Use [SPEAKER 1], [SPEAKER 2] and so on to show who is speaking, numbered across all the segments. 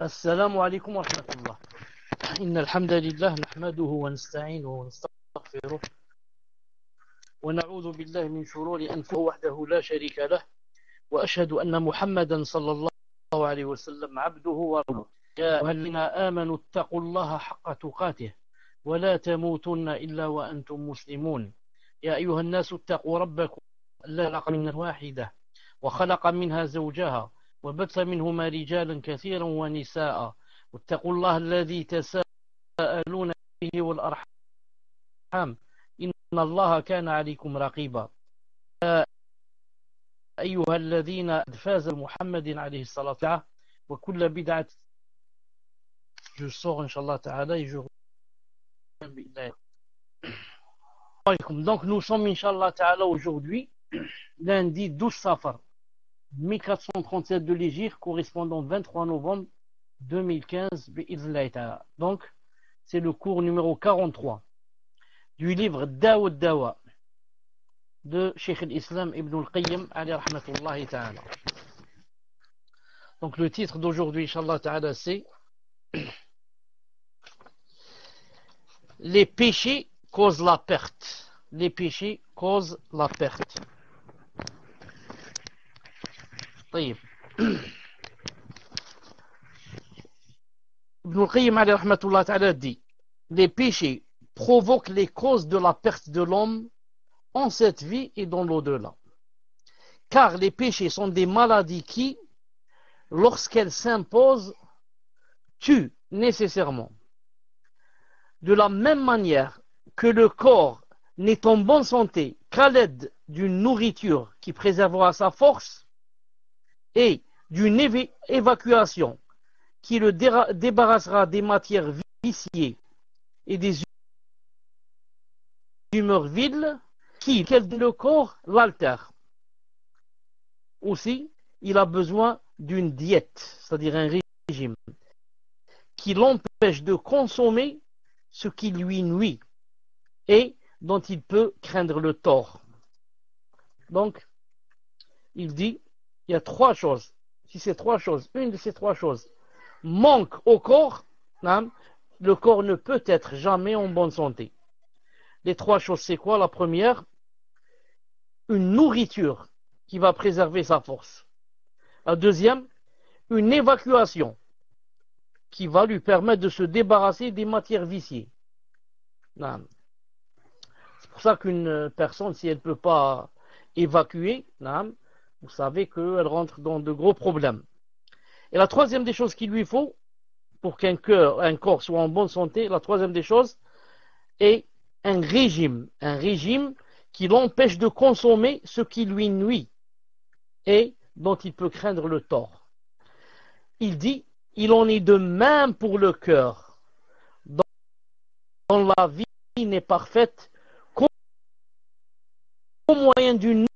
[SPEAKER 1] السلام عليكم ورحمة الله. إن الحمد لله نحمده ونستعينه ونستغفره ونعوذ بالله من شرور أنفسنا وحده لا شريك له، وأشهد أن محمدا صلى الله عليه وسلم عبده ورسوله. يا أيها الذين آمنوا اتقوا الله حق تقاته ولا تموتن إلا وأنتم مسلمون. يا أيها الناس اتقوا ربكم الذي خلق من واحدة وخلق منها زوجها وبث منهما رجالا كثيرا ونساء، واتقوا الله الذي تساءلون به والأرحام إن الله كان عليكم رقيبا. يا أيها الذين فاز محمد عليه الصلاة والسلام وكل بدعة. Je sors Inch'Allah Ta'ala et je reviens. Donc nous sommes Inch'Allah Ta'ala aujourd'hui, lundi 12 Safar 1437 de l'Hégire, correspondant 23 novembre 2015. Donc c'est le cours numéro 43 du livre Daoud Dawa de Cheikh al-Islam Ibn al-Qayyim alayhi rahmatullahi ta'ala. Donc le titre d'aujourd'hui Inch'Allah Ta'ala c'est Les péchés causent la perte. Les péchés causent la perte. طيب. Ibn al-Qayyim alayhi rahmatullahi ta'ala dit: les péchés provoquent les causes de la perte de l'homme en cette vie et dans l'au-delà. Car les péchés sont des maladies qui, lorsqu'elles s'imposent, tuent nécessairement. De la même manière que le corps n'est en bonne santé qu'à l'aide d'une nourriture qui préservera sa force et d'une évacuation qui le débarrassera des matières viciées et des humeurs viles qui, le corps, l'altère. Aussi, il a besoin d'une diète, c'est-à-dire un régime, qui l'empêche de consommer ce qui lui nuit et dont il peut craindre le tort. Donc, il dit, il y a trois choses. Si ces trois choses, une de ces trois choses manque au corps, le corps ne peut être jamais en bonne santé. Les trois choses, c'est quoi? La première, une nourriture qui va préserver sa force. La deuxième, une évacuation qui va lui permettre de se débarrasser des matières viciées. C'est pour ça qu'une personne, si elle ne peut pas évacuer, vous savez qu'elle rentre dans de gros problèmes. Et la troisième des choses qu'il lui faut, pour qu'un corps soit en bonne santé, la troisième des choses est un régime qui l'empêche de consommer ce qui lui nuit et dont il peut craindre le tort. Il dit, il en est de même pour le cœur, dont la vie n'est parfaite qu'au moyen d'une nourriture.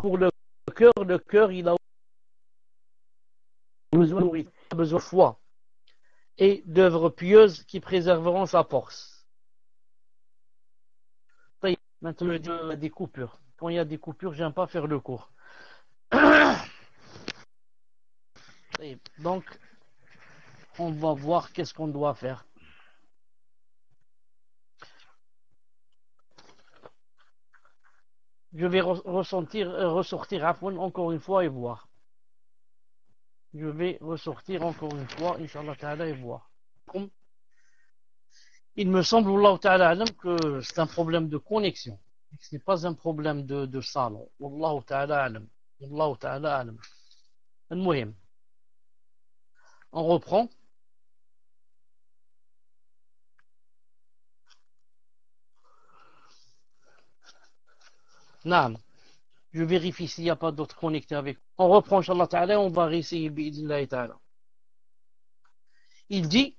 [SPEAKER 1] Pour le cœur, il a besoin de nourriture, il a besoin de foi et d'œuvres pieuses qui préserveront sa force. Maintenant, il y a des coupures. Quand il y a des coupures, j'aime pas faire le cours. Donc, on va voir qu'est-ce qu'on doit faire. Je vais ressortir encore une fois et voir. Je vais ressortir encore une fois, Inch'Allah Ta'ala, et voir. Il me semble, Wallahu Ta'ala, que c'est un problème de connexion. Ce n'est pas un problème de salon. Wallahu Ta'ala alam. Wallahu Ta'ala alam. Al-Muhim. On reprend. Naam. Je vérifie s'il n'y a pas d'autres connectés avec. On reprend, Inch'Allah Ta'ala, on va réessayer, bi'idhnillahi ta'ala. Il dit,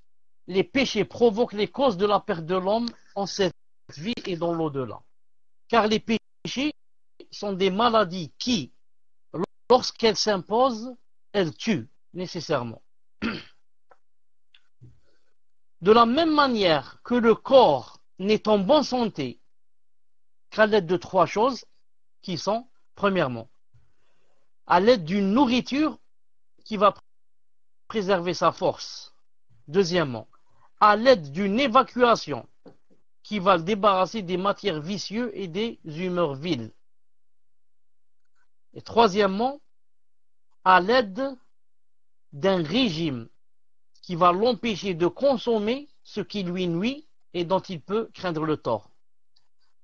[SPEAKER 1] les péchés provoquent les causes de la perte de l'homme en cette vie et dans l'au-delà. Car les péchés sont des maladies qui, lorsqu'elles s'imposent, elles tuent nécessairement. De la même manière que le corps n'est en bonne santé qu'à l'aide de trois choses qui sont, premièrement, à l'aide d'une nourriture qui va préserver sa force. Deuxièmement, à l'aide d'une évacuation qui va le débarrasser des matières vicieuses et des humeurs viles. Et troisièmement, à l'aide d'un régime qui va l'empêcher de consommer ce qui lui nuit et dont il peut craindre le tort.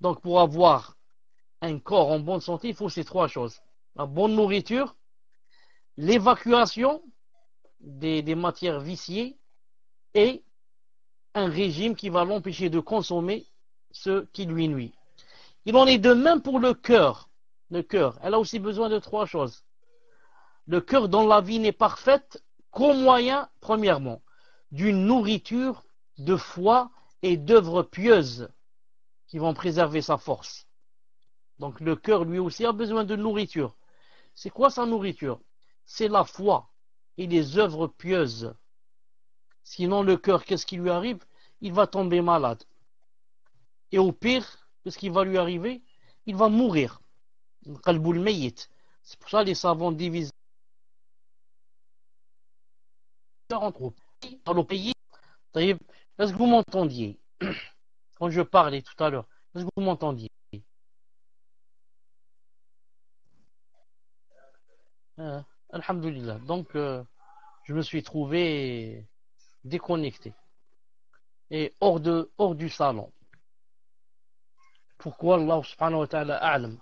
[SPEAKER 1] Donc pour avoir un corps en bonne santé, il faut ces trois choses. La bonne nourriture, l'évacuation des matières viciées et un régime qui va l'empêcher de consommer ce qui lui nuit. Il en est de même pour le cœur. Le cœur, elle a aussi besoin de trois choses. Le cœur dont la vie n'est parfaite qu'au moyen, premièrement, d'une nourriture, de foi et d'œuvres pieuses qui vont préserver sa force. Donc le cœur, lui aussi, a besoin de nourriture. C'est quoi sa nourriture? C'est la foi et les œuvres pieuses. Sinon, le cœur, qu'est-ce qui lui arrive? Il va tomber malade. Et au pire, qu'est-ce qui va lui arriver? Il va mourir. C'est pour ça que les savants divisent en groupes. Dans le pays, est-ce que vous m'entendiez quand je parlais tout à l'heure? Est-ce que vous m'entendiez? Alhamdulillah. Donc, je me suis trouvé déconnecté et hors du salon. Pourquoi Allah subhanahu wa ta'ala a'lam.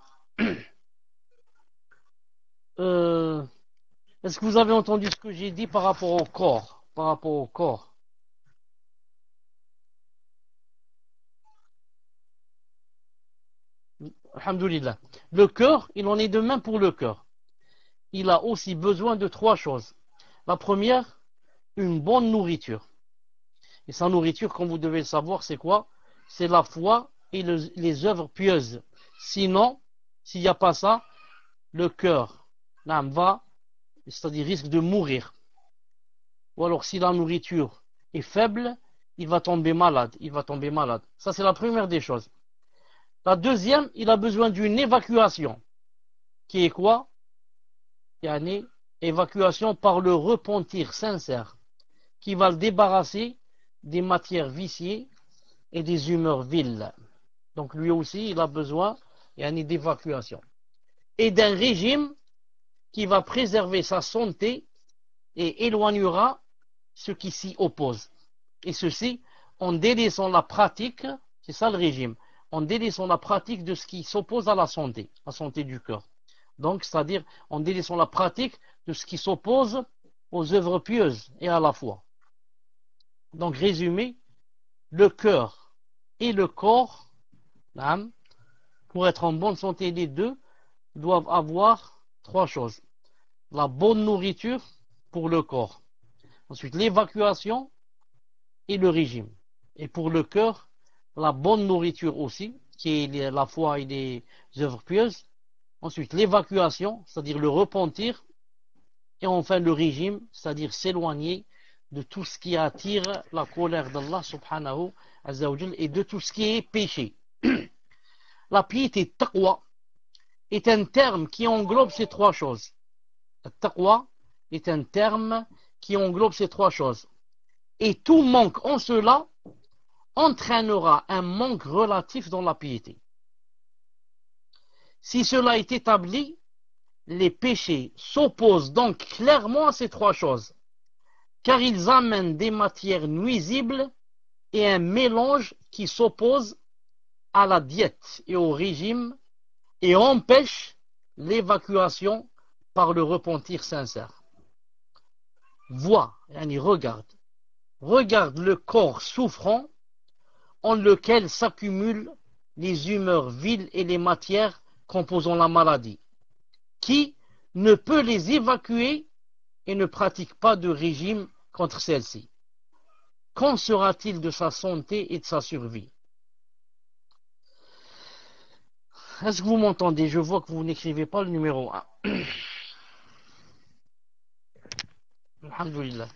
[SPEAKER 1] Est-ce que vous avez entendu ce que j'ai dit par rapport au corps? Par rapport au corps. Alhamdulillah. Le cœur, il en est de même pour le cœur. Il a aussi besoin de trois choses. La première, une bonne nourriture. Et sa nourriture, comme vous devez le savoir, c'est quoi? C'est la foi et les œuvres pieuses. Sinon, s'il n'y a pas ça, le cœur va, c'est-à-dire risque de mourir. Ou alors si la nourriture est faible, il va tomber malade. Ça, c'est la première des choses. La deuxième, il a besoin d'une évacuation. Qui est quoi? Yani, évacuation par le repentir sincère, qui va le débarrasser des matières viciées et des humeurs viles. Donc lui aussi, il a besoin d'évacuation. Et d'un régime qui va préserver sa santé et éloignera ce qui s'y oppose. Et ceci en délaissant la pratique, c'est ça le régime, en délaissant la pratique de ce qui s'oppose à la santé du cœur. Donc, c'est-à-dire en délaissant la pratique de ce qui s'oppose aux œuvres pieuses et à la foi. Donc, résumé, le cœur et le corps, pour être en bonne santé, les deux doivent avoir trois choses. La bonne nourriture pour le corps. Ensuite, l'évacuation et le régime. Et pour le cœur, la bonne nourriture aussi, qui est la foi et les œuvres pieuses. Ensuite, l'évacuation, c'est-à-dire le repentir. Et enfin, le régime, c'est-à-dire s'éloigner de tout ce qui attire la colère d'Allah subhanahu azza wa jal et de tout ce qui est péché. La piété taqwa est un terme qui englobe ces trois choses. Taqwa est un terme qui englobe ces trois choses. Et tout manque en cela entraînera un manque relatif dans la piété. Si cela est établi, les péchés s'opposent donc clairement à ces trois choses, car ils amènent des matières nuisibles et un mélange qui s'oppose à la diète et au régime et empêche l'évacuation par le repentir sincère. Regarde le corps souffrant en lequel s'accumulent les humeurs viles et les matières composant la maladie, qui ne peut les évacuer et ne pratique pas de régime contre celle-ci. Qu'en sera-t-il de sa santé et de sa survie? Est-ce que vous m'entendez? Je vois que vous n'écrivez pas le numéro 1. Alhamdulillah.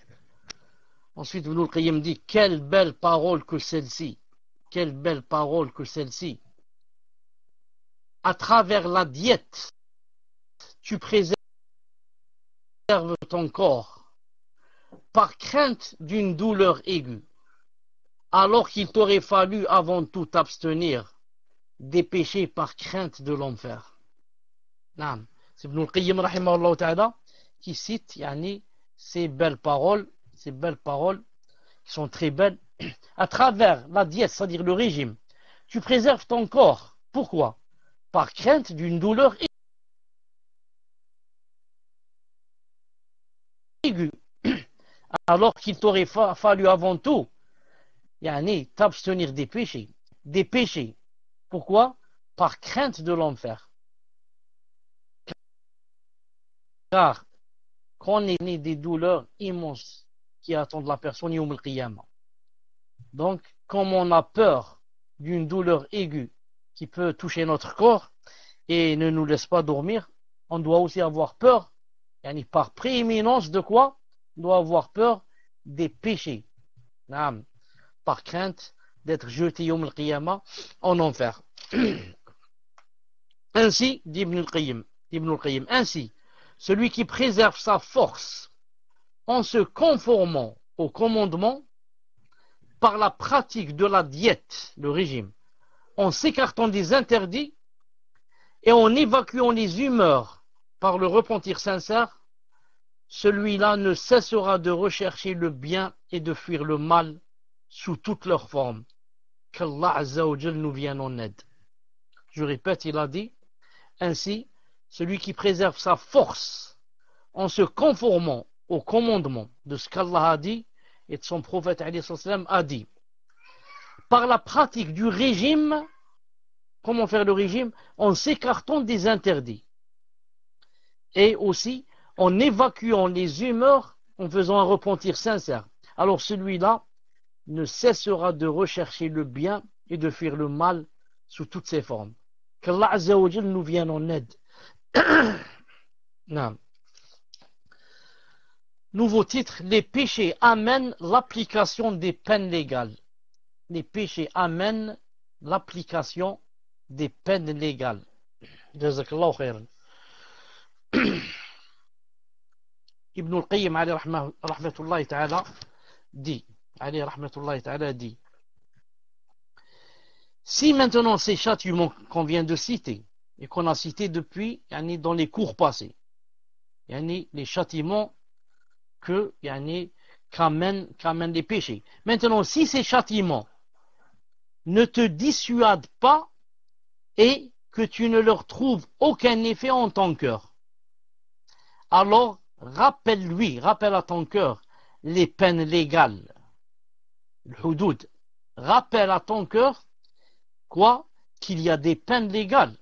[SPEAKER 1] Ensuite, Ibn al-Qayyim dit, quelle belle parole que celle-ci. Quelle belle parole que celle-ci. À travers la diète, tu préserves ton corps par crainte d'une douleur aiguë, alors qu'il t'aurait fallu avant tout t'abstenir des péchés par crainte de l'enfer. C'est Ibn al-Qayyim rahimahullah ta'ala qui cite ces belles paroles qui sont très belles à travers la diète, c'est-à-dire le régime. Tu préserves ton corps. Pourquoi? Par crainte d'une douleur aiguë, alors qu'il t'aurait fallu avant tout t'abstenir des péchés. Des péchés. Pourquoi? Par crainte de l'enfer. Car quand on est des douleurs immenses qui attendent la personne Yawm al-Qiyamah. Donc, comme on a peur d'une douleur aiguë qui peut toucher notre corps et ne nous laisse pas dormir, on doit aussi avoir peur, par prééminence de quoi? On doit avoir peur des péchés. Par crainte d'être jeté Yawm al-Qiyamah en enfer. Ainsi, dit Ibn al-Qayyim, ainsi, celui qui préserve sa force en se conformant au commandement par la pratique de la diète, le régime, en s'écartant des interdits et en évacuant les humeurs par le repentir sincère, celui-là ne cessera de rechercher le bien et de fuir le mal sous toutes leurs formes. Qu'Allah Azza wa Jal nous vienne en aide. Je répète, il a dit, ainsi, celui qui préserve sa force en se conformant au commandement de ce qu'Allah a dit et de son prophète a dit, par la pratique du régime, comment faire le régime? En s'écartant des interdits et aussi en évacuant les humeurs en faisant un repentir sincère. Alors celui-là ne cessera de rechercher le bien et de fuir le mal sous toutes ses formes. Qu'Allah Azza wa Jal nous vienne en aide. Non. Nouveau titre, les péchés amènent l'application des peines légales. Les péchés amènent l'application des peines légales. Jazakallahu khairan. Ibn al-Qayyim alayhi rahmatullahi ta'ala dit, si maintenant ces châtiments qu'on vient de citer et qu'on a cités depuis dans les cours passés, les châtiments qu'amènent les péchés. Maintenant, si ces châtiments ne te dissuadent pas et que tu ne leur trouves aucun effet en ton cœur, alors rappelle à ton cœur les peines légales, le hudud. Rappelle à ton cœur quoi? Qu'il y a des peines légales.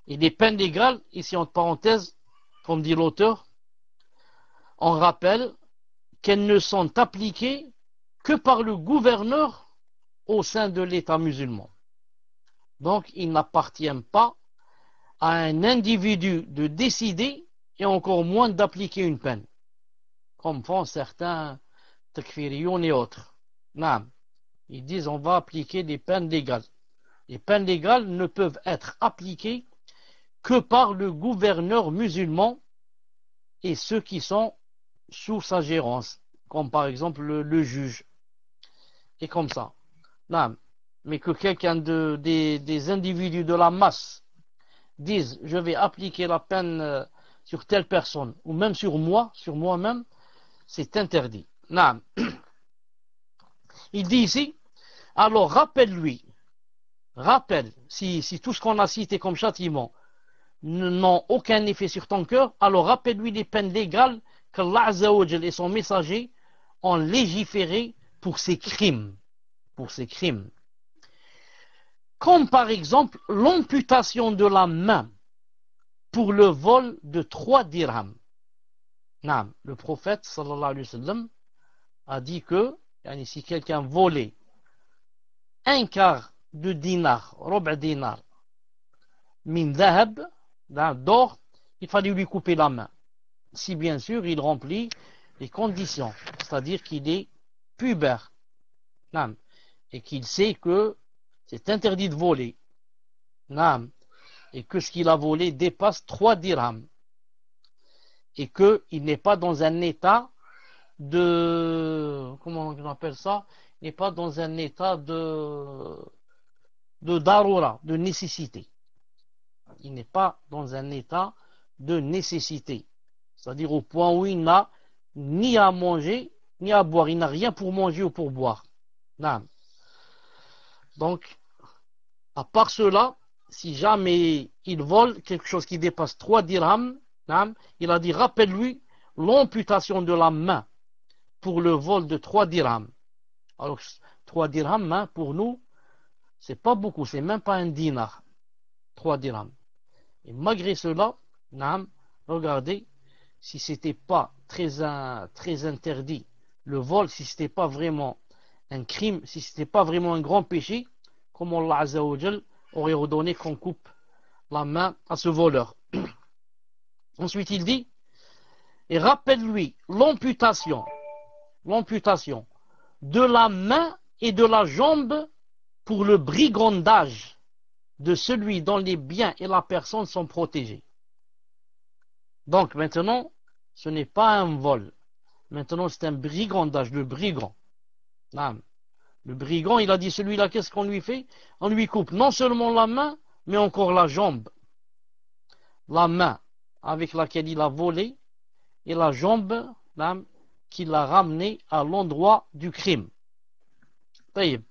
[SPEAKER 1] Et les peines légales, ici entre parenthèses, comme dit l'auteur, on rappelle qu'elles ne sont appliquées que par le gouverneur au sein de l'État musulman. Donc, il n'appartient pas à un individu de décider et encore moins d'appliquer une peine, comme font certains takfiriyoun et autres. Non. Ils disent on va appliquer des peines légales. Les peines légales ne peuvent être appliquées que par le gouverneur musulman et ceux qui sont sous sa gérance, comme par exemple le juge. Et comme ça. Non. Mais que quelqu'un des individus de la masse dise je vais appliquer la peine sur telle personne, ou même sur moi-même, c'est interdit. Non. Il dit ici, alors rappelle, si tout ce qu'on a cité comme châtiment n'ont aucun effet sur ton cœur, alors rappelle-lui les peines légales qu'Allah Azza wa Jal et son messager ont légiféré pour ces crimes. Comme par exemple l'amputation de la main pour le vol de 3 dirhams. Le prophète sallallahu alayhi wa sallam a dit que si quelqu'un volait un quart de dinar, roba dinar, min dhahab, d'or, il fallait lui couper la main. Si bien sûr il remplit les conditions, c'est-à-dire qu'il est pubère, et qu'il sait que c'est interdit de voler, et que ce qu'il a volé dépasse 3 dirhams. et qu'il n'est pas dans un état de, comment on appelle ça, il n'est pas dans un état de darura, de nécessité. Il n'est pas dans un état de nécessité. C'est-à-dire au point où il n'a ni à manger, ni à boire. Il n'a rien pour manger ou pour boire. Non. Donc, à part cela, si jamais il vole quelque chose qui dépasse 3 dirhams, non, il a dit, rappelle-lui l'amputation de la main pour le vol de 3 dirhams. Alors, 3 dirhams, hein, pour nous, c'est pas beaucoup, c'est même pas un dinar. 3 dirhams. Et malgré cela, non, regardez, si c'était pas très interdit, le vol, si c'était pas vraiment un crime, si c'était pas vraiment un grand péché, comme Allah Azza wa Jal aurait ordonné qu'on coupe la main à ce voleur. Ensuite, il dit, et rappelle-lui l'amputation de la main et de la jambe pour le brigandage de celui dont les biens et la personne sont protégés. Donc maintenant, ce n'est pas un vol. Maintenant, c'est un brigandage, le brigand. Non. Le brigand, il a dit, celui-là, qu'est-ce qu'on lui fait? On lui coupe non seulement la main, mais encore la jambe. La main avec laquelle il a volé et la jambe qu'il a ramenée à l'endroit du crime. Taïb.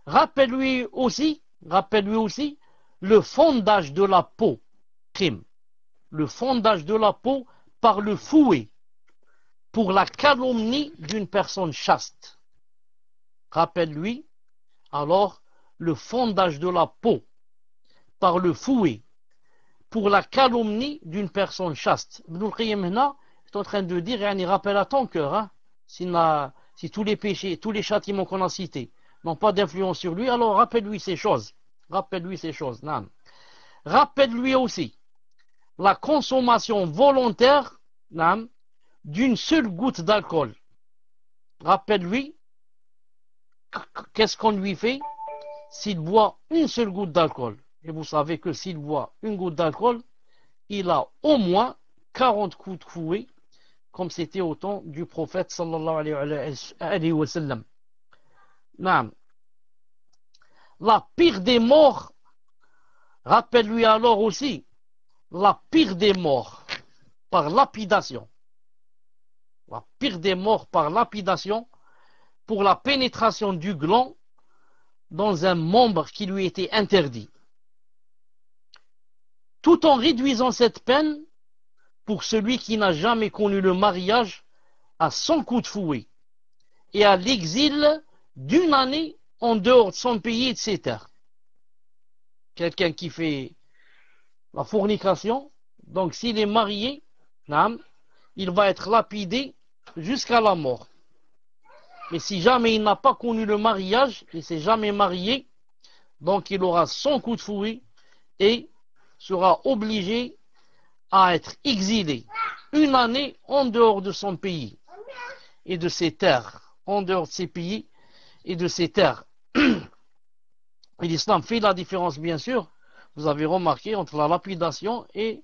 [SPEAKER 1] Rappelle-lui aussi le fondage de la peau. Crime. Le fondage de la peau par le fouet pour la calomnie d'une personne chaste. Rappelle-lui alors le fondage de la peau par le fouet pour la calomnie d'une personne chaste. Ibn al-Qayyim est en train de dire, il rappelle à ton cœur, hein, si tous les péchés, tous les châtiments qu'on a cités n'ont pas d'influence sur lui, alors rappelle-lui ces choses. Rappelle-lui ces choses. Non. Rappelle-lui aussi la consommation volontaire d'une seule goutte d'alcool. Rappelle-lui qu'est-ce qu'on lui fait s'il boit une seule goutte d'alcool. Et vous savez que s'il boit une goutte d'alcool, il a au moins 40 coups de fouet, comme c'était au temps du prophète sallallahu alayhi wa sallam. Non. La pire des morts, rappelle-lui alors aussi la pire des morts par lapidation. La pire des morts par lapidation pour la pénétration du gland dans un membre qui lui était interdit. Tout en réduisant cette peine pour celui qui n'a jamais connu le mariage à 100 coups de fouet et à l'exil d'une année en dehors de son pays et de ses terres. Quelqu'un qui fait la fornication, donc s'il est marié, il va être lapidé jusqu'à la mort. Mais si jamais il n'a pas connu le mariage, il ne s'est jamais marié, donc il aura 100 coups de fouet et sera obligé à être exilé une année en dehors de son pays et de ses terres, en dehors de ses pays et de ses terres. Et l'islam fait la différence, bien sûr, vous avez remarqué, entre la lapidation et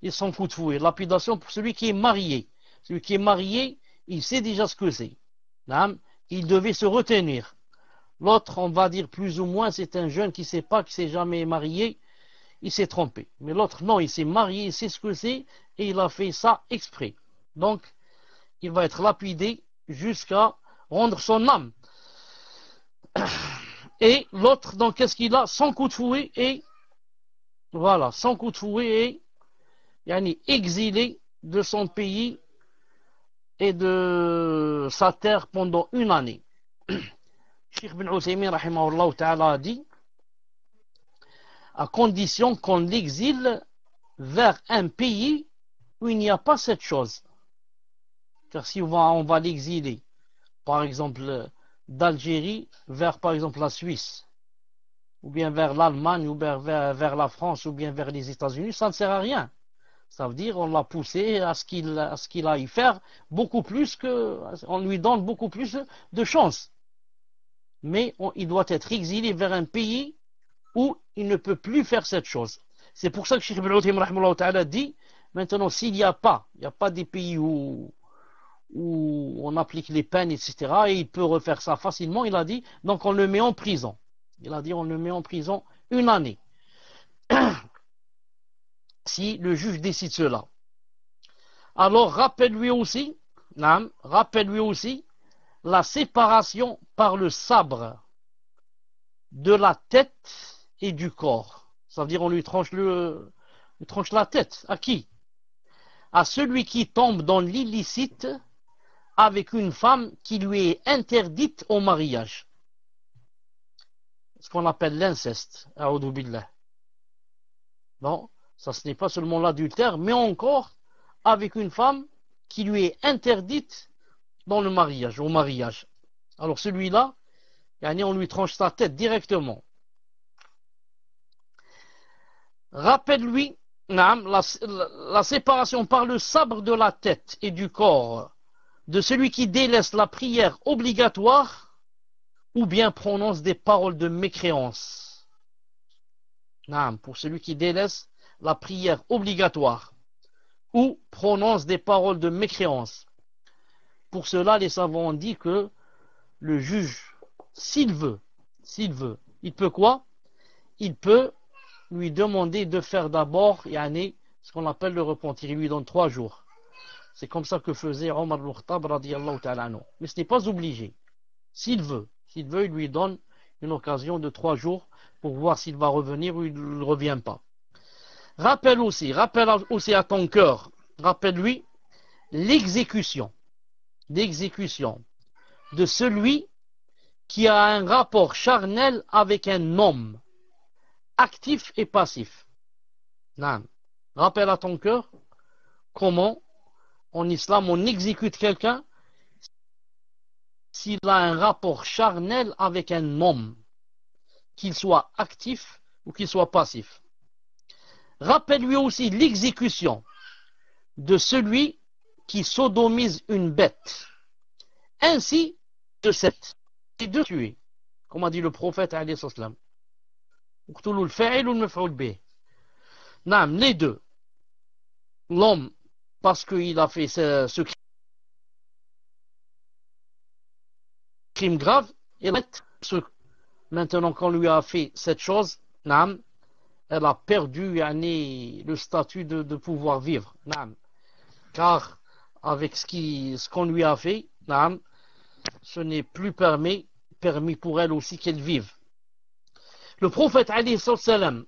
[SPEAKER 1] son coup de fouet. Lapidation pour celui qui est marié. Celui qui est marié, il sait déjà ce que c'est. Il devait se retenir. L'autre, on va dire plus ou moins, c'est un jeune qui ne sait pas, qui ne s'est jamais marié, il s'est trompé. Mais l'autre, non, il s'est marié, il sait ce que c'est, et il a fait ça exprès. Donc, il va être lapidé jusqu'à rendre son âme. Et l'autre, donc, qu'est-ce qu'il a? 100 coups de fouet, et voilà, 100 coups de fouet, et exilé de son pays et de sa terre pendant une année. Cheikh Ibn Uthaymin, rahimahullah ta'ala, a dit, à condition qu'on l'exile vers un pays où il n'y a pas cette chose. Car si on va l'exiler, par exemple, d'Algérie vers, par exemple, la Suisse, ou bien vers l'Allemagne, ou bien vers la France, ou bien vers les États-Unis, ça ne sert à rien. Ça veut dire on l'a poussé à ce qu'il aille faire beaucoup plus on lui donne beaucoup plus de chances. Mais il doit être exilé vers un pays où il ne peut plus faire cette chose. C'est pour ça que Cheikh Ibn Uthaymin rahimahullah ta'ala dit, maintenant s'il n'y a pas des pays où on applique les peines, etc., et il peut refaire ça facilement, il a dit, donc on le met en prison. Il a dit, on le met en prison 1 année. Si le juge décide cela. Alors rappelle-lui aussi la séparation par le sabre de la tête et du corps. Ça veut dire on lui tranche la tête. À qui? À celui qui tombe dans l'illicite avec une femme qui lui est interdite au mariage. Ce qu'on appelle l'inceste. A'udhu billah. Non, ça ce n'est pas seulement l'adultère, mais encore avec une femme qui lui est interdite dans le mariage, au mariage. Alors celui-là, on lui tranche sa tête directement. Rappelle-lui la séparation par le sabre de la tête et du corps de celui qui délaisse la prière obligatoire ou bien prononce des paroles de mécréance. Pour celui qui délaisse la prière obligatoire ou prononce des paroles de mécréance. Pour cela, les savants ont dit que le juge, s'il veut, il peut quoi? Il peut lui demander de faire d'abord ce qu'on appelle le repentir. Il lui donne 3 jours. C'est comme ça que faisait Omar al-Khattab radiyallahu ta'ala anhu. Mais ce n'est pas obligé. S'il veut, il lui donne une occasion de 3 jours pour voir s'il va revenir ou il ne revient pas. Rappelle aussi à ton cœur, rappelle-lui l'exécution de celui qui a un rapport charnel avec un homme, actif et passif. Rappelle à ton cœur comment en islam on exécute quelqu'un s'il a un rapport charnel avec un homme, qu'il soit actif ou qu'il soit passif. Rappelle-lui aussi l'exécution de celui qui sodomise une bête, ainsi de cette et de tuer, comme a dit le prophète alayhi salam. Les deux, l'homme parce qu'il a fait ce crime grave, et maintenant qu'on lui a fait cette chose, elle a perdu le statut de pouvoir vivre. Car avec ce qu'on lui a fait, ce n'est plus permis pour elle aussi qu'elle vive. Le prophète alayhi salam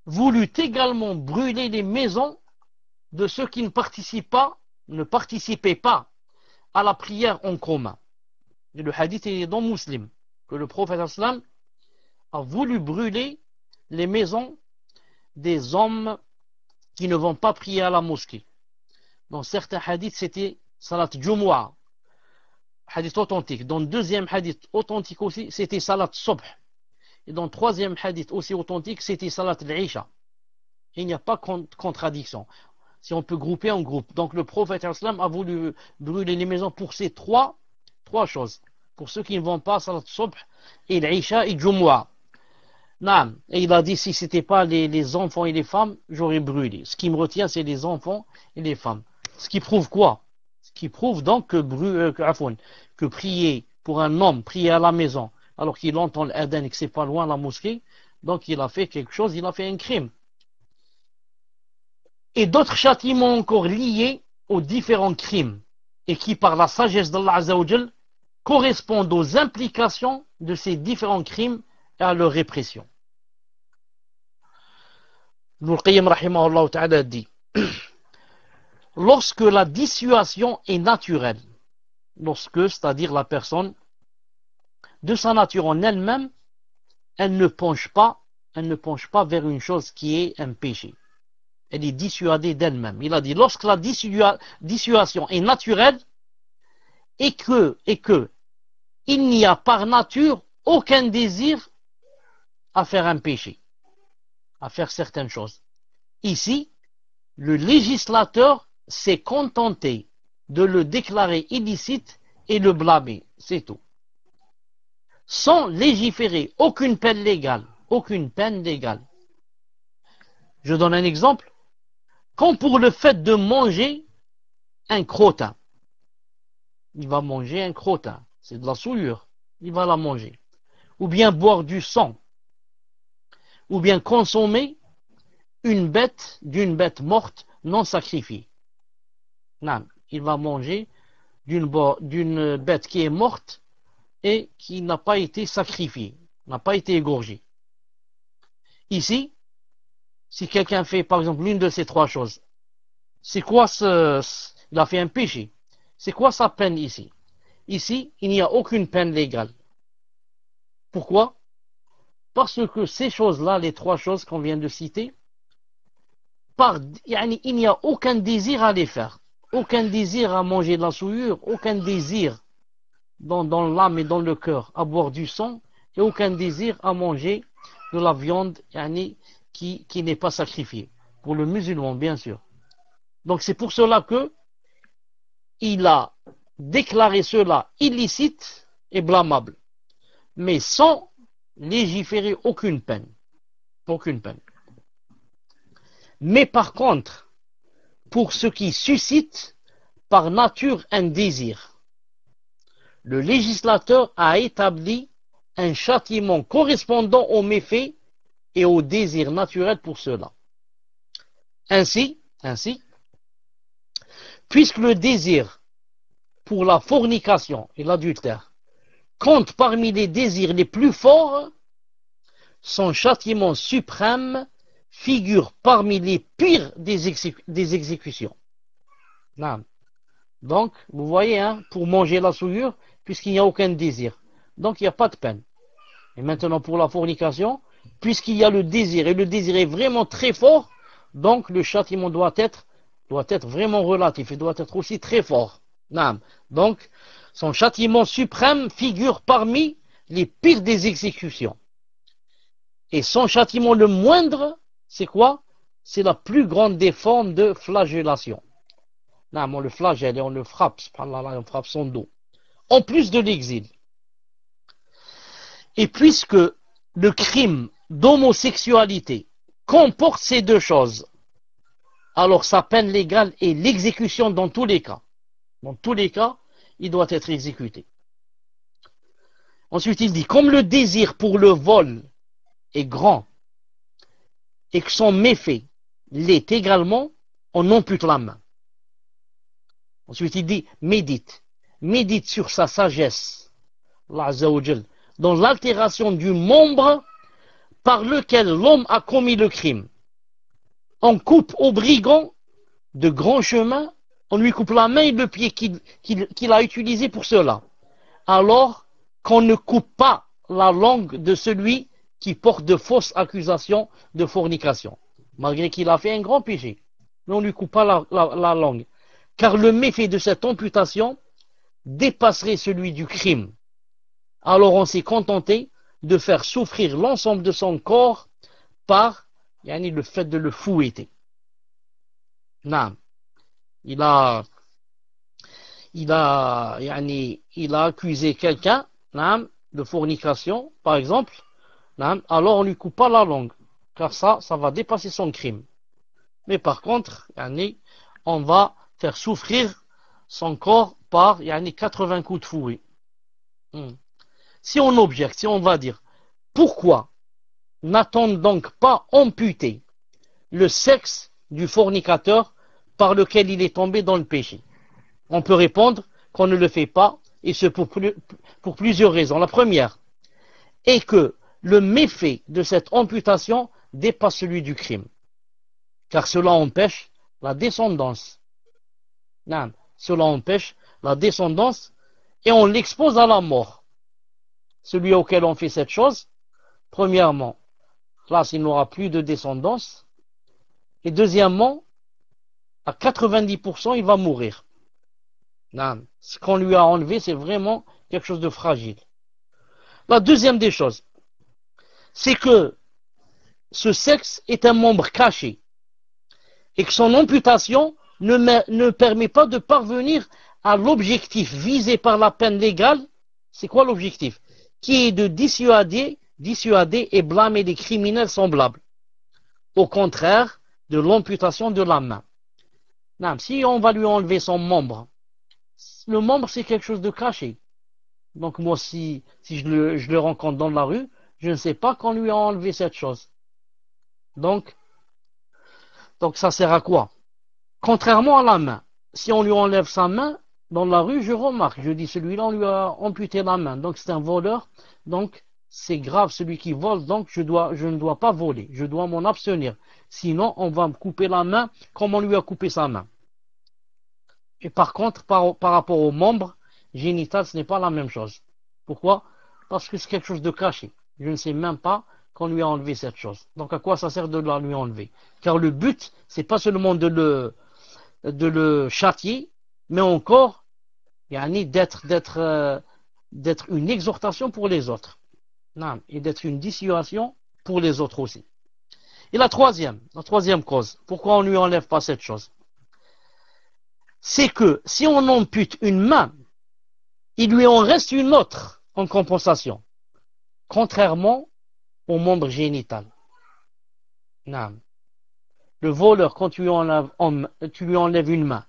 [SPEAKER 1] voulut également brûler les maisons de ceux qui ne participaient pas à la prière en commun. Et le hadith est dans Muslim, que le prophète sallam a voulu brûler les maisons des hommes qui ne vont pas prier à la mosquée. Dans certains hadiths, c'était Salat Jumu'ah, hadith authentique. Dans le deuxième hadith authentique aussi, c'était Salat Subh. Et dans le troisième hadith aussi authentique, c'était Salat al-Isha. Il n'y a pas de contradiction. Si on peut grouper en groupe. Donc le prophète sallam a voulu brûler les maisons pour ces trois choses. Pour ceux qui ne vont pas à Salat Subh et l'Isha et Jumu'ah. Et il a dit, si ce n'était pas les enfants et les femmes, j'aurais brûlé. Ce qui me retient, c'est les enfants et les femmes. Ce qui prouve quoi? Ce qui prouve donc que prier pour un homme, prier à la maison, alors qu'il entend l'adhan et que c'est pas loin la mosquée, donc il a fait quelque chose, il a fait un crime. Et d'autres châtiments encore liés aux différents crimes, et qui par la sagesse d'Allah Azza wa Jal correspondent aux implications de ces différents crimes et à leur répression. Ibn al-Qayyim rahimahullah ta'ala dit, lorsque la dissuasion est naturelle, c'est-à-dire la personne, de sa nature en elle-même, elle ne penche pas vers une chose qui est un péché. Elle est dissuadée d'elle-même. Il a dit, lorsque la dissuasion est naturelle et que il n'y a par nature aucun désir à faire un péché, à faire certaines choses. Ici, le législateur s'est contenté de le déclarer illicite et le blâmer, c'est tout. Sans légiférer aucune peine légale. Je donne un exemple. Comme pour le fait de manger un crottin. Il va manger un crottin. C'est de la souillure. Il va la manger. Ou bien boire du sang. Ou bien consommer une bête d'une bête morte non sacrifiée. Non, il va manger d'une bête qui est morte et qui n'a pas été sacrifiée, n'a pas été égorgée. Ici, si quelqu'un fait par exemple l'une de ces trois choses, c'est quoi il a fait un péché. C'est quoi sa peine ici? Ici, il n'y a aucune peine légale. Pourquoi? Parce que ces choses-là, les trois choses qu'on vient de citer, il n'y a aucun désir à les faire. Aucun désir à manger de la souillure, aucun désir dans l'âme et dans le cœur à boire du sang, et aucun désir à manger de la viande qui n'est pas sacrifiée. Pour le musulman, bien sûr. Donc c'est pour cela que il a déclaré cela illicite et blâmable, mais sans légiférer aucune peine. Aucune peine. Mais par contre, pour ce qui suscite par nature un désir, le législateur a établi un châtiment correspondant aux méfaits et au désir naturel pour cela. Ainsi, puisque le désir pour la fornication et l'adultère compte parmi les désirs les plus forts, son châtiment suprême figure parmi les pires des exécutions. Non. Donc, vous voyez, pour manger la souillure, puisqu'il n'y a aucun désir. Donc, il n'y a pas de peine. Et maintenant, pour la fornication, puisqu'il y a le désir, et le désir est vraiment très fort, donc le châtiment doit être vraiment relatif, et doit être aussi très fort. Non. Donc, son châtiment suprême figure parmi les pires des exécutions. Et son châtiment le moindre, c'est quoi? C'est la plus grande des formes de flagellation. Non, on le flagelle et on le frappe, on frappe son dos. En plus de l'exil. Et puisque le crime d'homosexualité comporte ces deux choses, alors sa peine légale est l'exécution dans tous les cas. Dans tous les cas, il doit être exécuté. Ensuite, il dit, comme le désir pour le vol est grand et que son méfait l'est également, on ampute la main. Ensuite, il dit, médite sur sa sagesse, dans l'altération du membre par lequel l'homme a commis le crime. On coupe au brigand de grands chemins, on lui coupe la main et le pied qu'il a utilisé pour cela. Alors qu'on ne coupe pas la langue de celui qui porte de fausses accusations de fornication, malgré qu'il a fait un grand péché. Mais on ne lui coupe pas la langue. Car le méfait de cette amputation dépasserait celui du crime. Alors on s'est contenté de faire souffrir l'ensemble de son corps par le fait de le fouetter. Non. Il a accusé quelqu'un de fornication, par exemple, alors on lui coupe pas la langue, car ça va dépasser son crime. Mais par contre, on va faire souffrir son corps par 80 coups de fouet. Si on objecte, si on va dire, pourquoi n'a-t-on donc pas amputé le sexe du fornicateur par lequel il est tombé dans le péché? On peut répondre qu'on ne le fait pas, et ce pour plusieurs raisons. La première est que le méfait de cette amputation dépasse celui du crime, car cela empêche la descendance. Non, cela empêche la descendance et on l'expose à la mort. Celui auquel on fait cette chose, premièrement, là, il n'aura plus de descendance, et deuxièmement, à 90%, il va mourir. Non, ce qu'on lui a enlevé, c'est vraiment quelque chose de fragile. La deuxième des choses, c'est que ce sexe est un membre caché et que son amputation ne permet pas de parvenir à l'objectif visé par la peine légale. C'est quoi l'objectif? Qui est de dissuader et blâmer les criminels semblables. au contraire de l'amputation de la main. Non, si on va lui enlever son membre, le membre c'est quelque chose de caché. Donc moi, si je le rencontre dans la rue, je ne sais pas qu'on lui a enlevé cette chose. Donc ça sert à quoi? Contrairement à la main, si on lui enlève sa main, dans la rue, je remarque, je dis celui-là, on lui a amputé la main, donc c'est un voleur, donc c'est grave celui qui vole, donc je ne dois pas voler, je dois m'en abstenir. Sinon, on va me couper la main comme on lui a coupé sa main. Et par contre, par rapport aux membres génitaux, ce n'est pas la même chose. Pourquoi? Parce que c'est quelque chose de caché. Je ne sais même pas qu'on lui a enlevé cette chose. Donc à quoi ça sert de la lui enlever? Car le but, c'est pas seulement de le châtier, mais encore d'être une exhortation pour les autres. Non, et d'être une dissuasion pour les autres aussi. Et la troisième cause, pourquoi on ne lui enlève pas cette chose? C'est que si on ampute une main, il lui en reste une autre en compensation, contrairement au membre génital. Non. Le voleur, quand tu lui enlèves une main,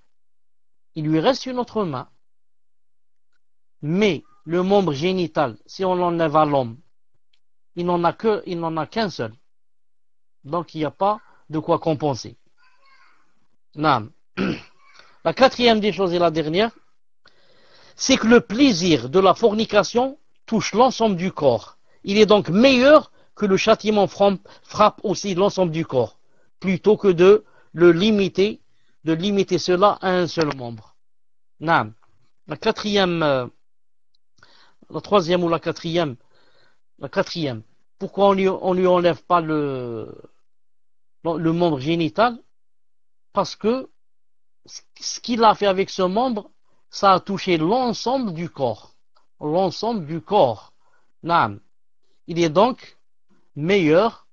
[SPEAKER 1] il lui reste une autre main. Mais le membre génital, si on l'enlève à l'homme, il n'en a qu'un seul. Donc il n'y a pas de quoi compenser. Non. La quatrième des choses et la dernière, c'est que le plaisir de la fornication touche l'ensemble du corps. Il est donc meilleur que le châtiment frappe aussi l'ensemble du corps, plutôt que de limiter cela à un seul membre. Non. La troisième ou la quatrième. Pourquoi on lui enlève pas le membre génital? Parce que ce qu'il a fait avec ce membre, ça a touché l'ensemble du corps. L'ensemble du corps. Naam. Il est donc meilleur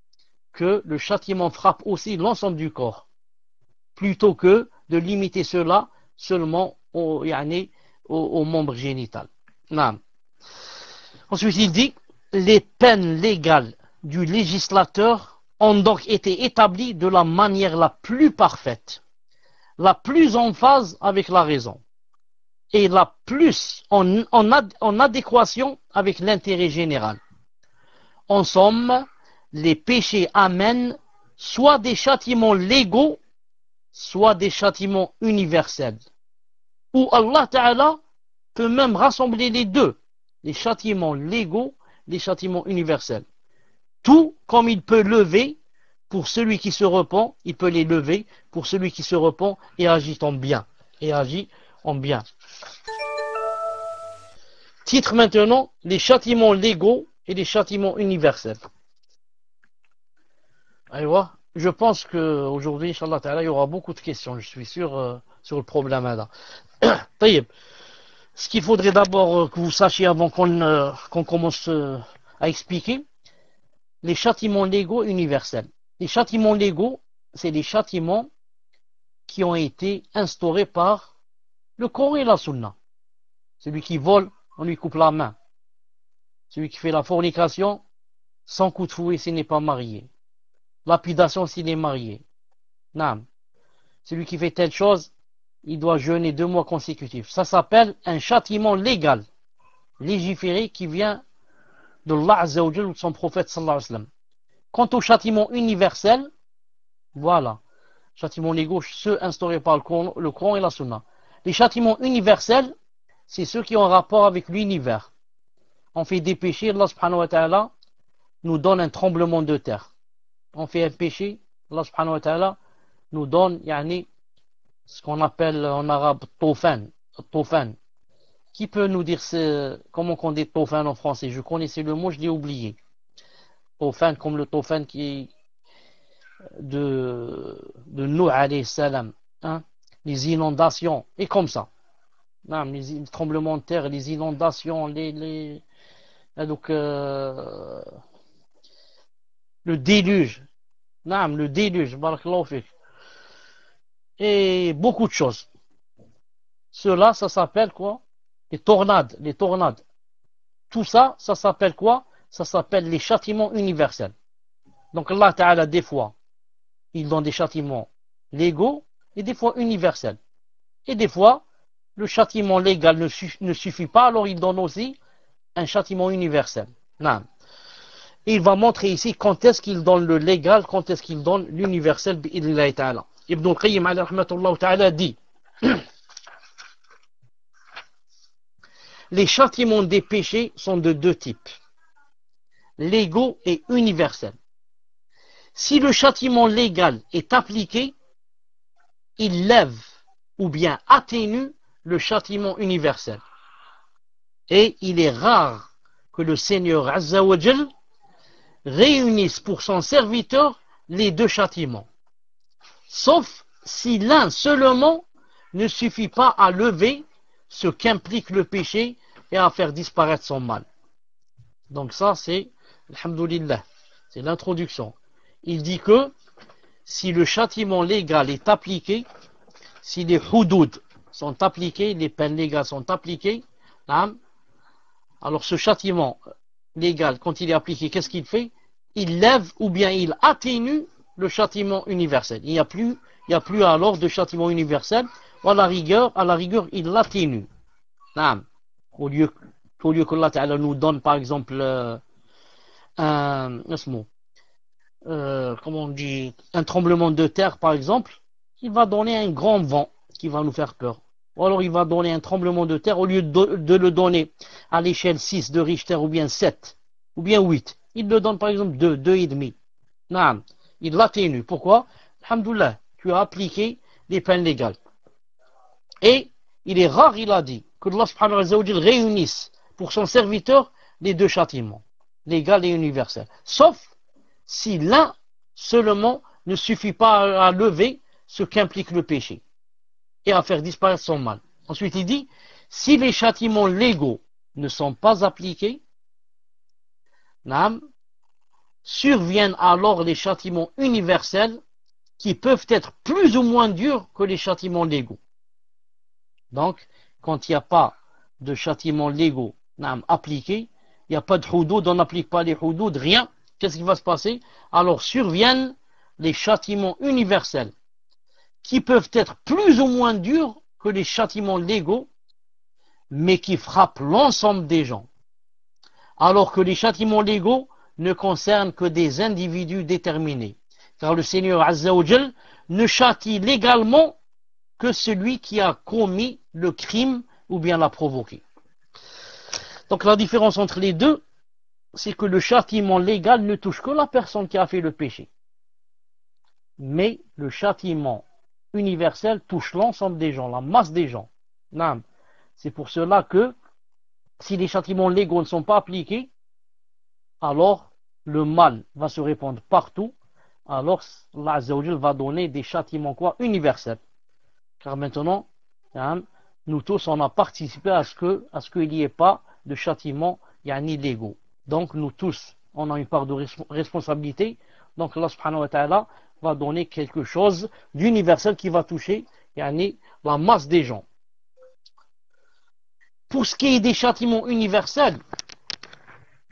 [SPEAKER 1] que le châtiment frappe aussi l'ensemble du corps, plutôt que de limiter cela seulement au membre génital. Naam. Ensuite, il dit, les peines légales du législateur ont donc été établies de la manière la plus parfaite, la plus en phase avec la raison et la plus en adéquation avec l'intérêt général. En somme, les péchés amènent soit des châtiments légaux, soit des châtiments universels. Ou Allah Ta'ala peut même rassembler les deux, les châtiments légaux, les châtiments universels. Tout comme il peut lever pour celui qui se repent, il peut les lever pour celui qui se repent et agit en bien. Titre maintenant, les châtiments légaux et les châtiments universels. Alors, je pense qu'aujourd'hui, Inch'Allah Ta'ala, il y aura beaucoup de questions, je suis sûr, sur le problème là. Ce qu'il faudrait d'abord que vous sachiez avant qu'on commence à expliquer, les châtiments légaux universels. Les châtiments légaux, c'est des châtiments qui ont été instaurés par le Coran et la Sunna. Celui qui vole, on lui coupe la main. Celui qui fait la fornication, sans coup de fouet s'il n'est pas marié. Lapidation s'il est marié. Naam. Celui qui fait telle chose, il doit jeûner 2 mois consécutifs. Ça s'appelle un châtiment légal, légiféré, qui vient de Allah Azza wa Jalla ou de son prophète sallallahu alayhi wa sallam. Quant au châtiment universel, voilà, châtiments légaux, ceux instaurés par le Coran et la Sunna. Les châtiments universels, c'est ceux qui ont rapport avec l'univers. On fait des péchés, Allah subhanahu wa ta'ala nous donne un tremblement de terre. On fait un péché, Allah subhanahu wa ta'ala nous donne ce qu'on appelle en arabe tofan. Qui peut nous dire comment on dit tofan en français? Je connaissais le mot, je l'ai oublié. Tofan, comme le tofan qui est de Nuh alayhi salam, les inondations, et comme ça. Non, les tremblements de terre, les inondations, donc, le déluge. Non, le déluge, barakallahu fik. Et beaucoup de choses. Cela, ça s'appelle quoi? Les tornades. Tout ça, ça s'appelle quoi? Ça s'appelle les châtiments universels. Donc Allah Ta'ala, des fois, il donne des châtiments légaux et des fois universels. Et des fois, le châtiment légal ne suffit pas, alors il donne aussi un châtiment universel. Non. Et il va montrer ici quand est-ce qu'il donne le légal, quand est-ce qu'il donne l'universel. Ibn al-Qayyim alayhi rahmatullah ta'ala dit les châtiments des péchés sont de deux types, légaux et universels. Si le châtiment légal est appliqué, il lève ou bien atténue le châtiment universel. Et il est rare que le Seigneur Azza wa Jal réunisse pour son serviteur les deux châtiments. Sauf si l'un seulement ne suffit pas à lever ce qu'implique le péché et à faire disparaître son mal. Donc ça c'est, alhamdoulilah, c'est l'introduction. Il dit que si le châtiment légal est appliqué, si les houdoud sont appliqués, les peines légales sont appliquées, alors ce châtiment légal, quand il est appliqué, qu'est-ce qu'il fait? Il lève ou bien il atténue le châtiment universel. Il n'y a plus alors de châtiment universel, ou à la rigueur, il l'atténue. Au lieu qu'Allah Ta'ala nous donne par exemple comment on dit, un tremblement de terre par exemple, il va donner un grand vent qui va nous faire peur. Ou alors il va donner un tremblement de terre, au lieu de le donner à l'échelle 6 de Richter ou bien 7 ou bien 8, il le donne par exemple 2, 2,5. Non, il l'atténue. Pourquoi? Alhamdoulilah, tu as appliqué les peines légales. Et il est rare, il a dit, que Allah subhanahu wa ta'ala réunisse pour son serviteur les deux châtiments, légal et universel. Sauf si l'un seulement ne suffit pas à lever ce qu'implique le péché et à faire disparaître son mal. Ensuite, il dit, si les châtiments légaux ne sont pas appliqués, surviennent alors les châtiments universels qui peuvent être plus ou moins durs que les châtiments légaux. Donc, quand il n'y a pas de châtiments légaux appliqués, il n'y a pas de houdoud, on n'applique pas les houdoud, rien, qu'est-ce qui va se passer? Alors surviennent les châtiments universels qui peuvent être plus ou moins durs que les châtiments légaux, mais qui frappent l'ensemble des gens. Alors que les châtiments légaux ne concernent que des individus déterminés. Car le Seigneur Azza wa Jal ne châtie légalement que celui qui a commis le crime ou bien l'a provoqué. Donc la différence entre les deux, c'est que le châtiment légal ne touche que la personne qui a fait le péché. Mais le châtiment universel touche l'ensemble des gens, la masse des gens. C'est pour cela que si les châtiments légaux ne sont pas appliqués, alors le mal va se répandre partout. Alors Allah Azza wa Jal va donner des châtiments universels. Car maintenant, nous tous on a participé à ce qu'il n'y ait pas de châtiments légaux. Donc nous tous on a une part de responsabilité. Donc Allah subhanahu wa ta'ala va donner quelque chose d'universel qui va toucher la masse des gens. Pour ce qui est des châtiments universels,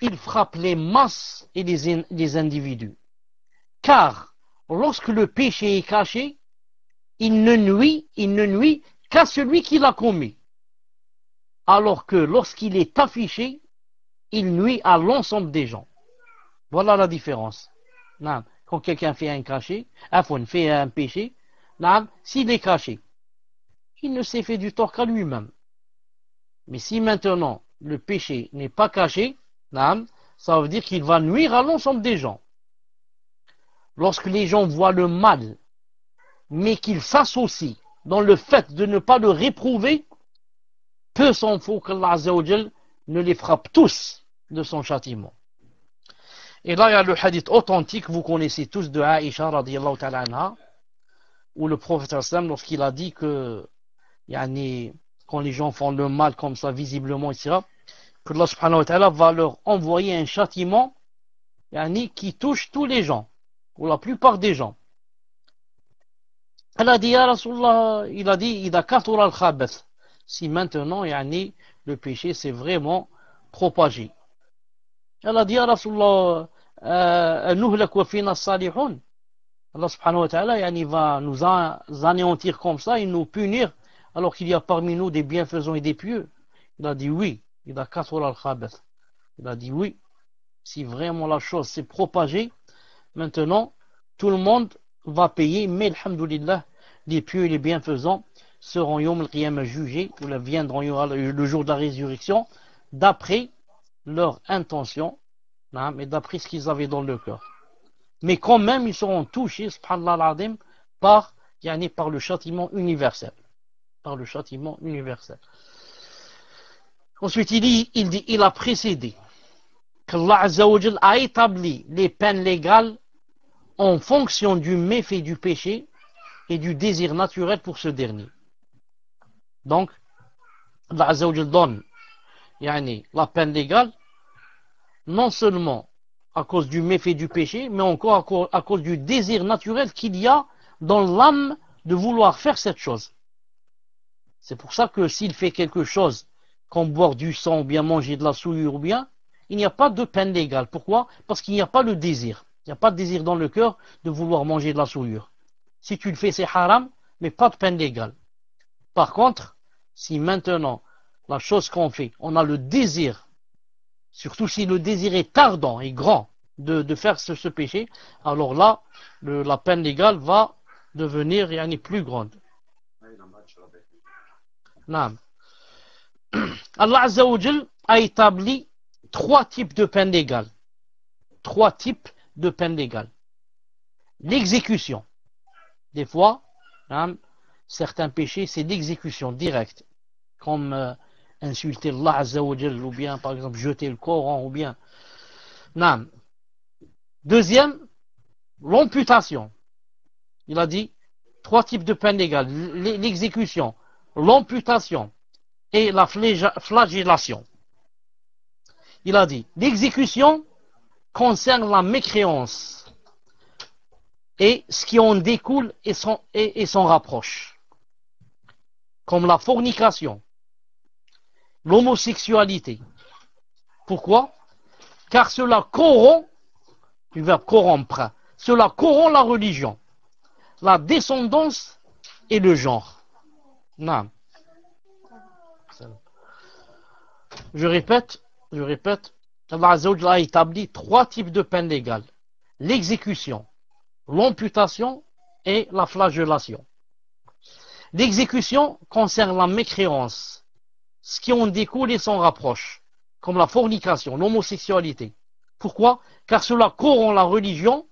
[SPEAKER 1] ils frappent les masses et les individus. Car lorsque le péché est caché, il ne nuit qu'à celui qui l'a commis. Alors que lorsqu'il est affiché, il nuit à l'ensemble des gens. Voilà la différence. Quand quelqu'un fait fait un péché, s'il est caché, il ne s'est fait du tort qu'à lui-même. Mais si maintenant le péché n'est pas caché, ça veut dire qu'il va nuire à l'ensemble des gens. Lorsque les gens voient le mal, mais qu'ils s'associent dans le fait de ne pas le réprouver, peu s'en faut qu'Allah Azza wa Jal ne les frappe tous de son châtiment. Et là, il y a le hadith authentique, vous connaissez tous, de Aïcha radiyallahu ta'ala anha, où le prophète sallam, lorsqu'il a dit que quand les gens font le mal comme ça, visiblement, etc., que Allah subhanahu wa ta'ala va leur envoyer un châtiment qui touche tous les gens, ou la plupart des gens. Elle a dit, ya Rasulullah, il a dit, Ida kathura al-khabath. Si maintenant, le péché s'est vraiment propagé. Elle a dit, ya Rasulullah, nuhlak wa fina salihun. Allah subhanahu wa ta'ala, il va nous anéantir comme ça et nous punir alors qu'il y a parmi nous des bienfaisants et des pieux. Il a dit oui. Il a kathura al-khabath. Il a dit oui. Si vraiment la chose s'est propagée, maintenant, tout le monde va payer, mais alhamdoulilah, les pieux et les bienfaisants seront yom al-qiyamah jugés, ou viendront le jour de la résurrection, d'après leur intention, et d'après ce qu'ils avaient dans le cœur. Mais quand même, ils seront touchés, subhanallah al-azim, par le châtiment universel. Par le châtiment universel. Ensuite, il a précédé qu'Allah Azza wa Jal a établi les peines légales en fonction du méfait du péché et du désir naturel pour ce dernier. Donc, Allah Azza wa Jal donne la peine légale non seulement à cause du méfait du péché, mais encore à cause du désir naturel qu'il y a dans l'âme de vouloir faire cette chose. C'est pour ça que s'il fait quelque chose comme boire du sang ou bien manger de la souillure ou bien, il n'y a pas de peine légale. Pourquoi? Parce qu'il n'y a pas le désir. Il n'y a pas de désir dans le cœur de vouloir manger de la souillure. Si tu le fais, c'est haram, mais pas de peine légale. Par contre, si maintenant, la chose qu'on fait, on a le désir, surtout si le désir est ardent et grand de faire ce péché, alors là, la peine légale va devenir plus grande. Non. Allah Azza wa Jal a établi 3 types de peines légales. 3 types de peines légales. L'exécution. Des fois, certains péchés, c'est l'exécution directe. Comme insulter Allah Azza wa Jal, ou bien, par exemple, jeter le Coran, ou bien. Non. Deuxième, l'amputation. Il a dit 3 types de peines légales. L'exécution, l'amputation et la flagellation. Il a dit, l'exécution concerne la mécréance et ce qui en découle et s'en rapproche, comme la fornication, l'homosexualité. Pourquoi? Car cela corrompt, du verbe corrompre, cela corrompt la religion, la descendance et le genre. Non. Je répète, Allah Azza wa Jalla a établi 3 types de peines légales. L'exécution, l'amputation et la flagellation. L'exécution concerne la mécréance, ce qui en découle et s'en rapproche, comme la fornication, l'homosexualité. Pourquoi? Car cela corrompt la religion,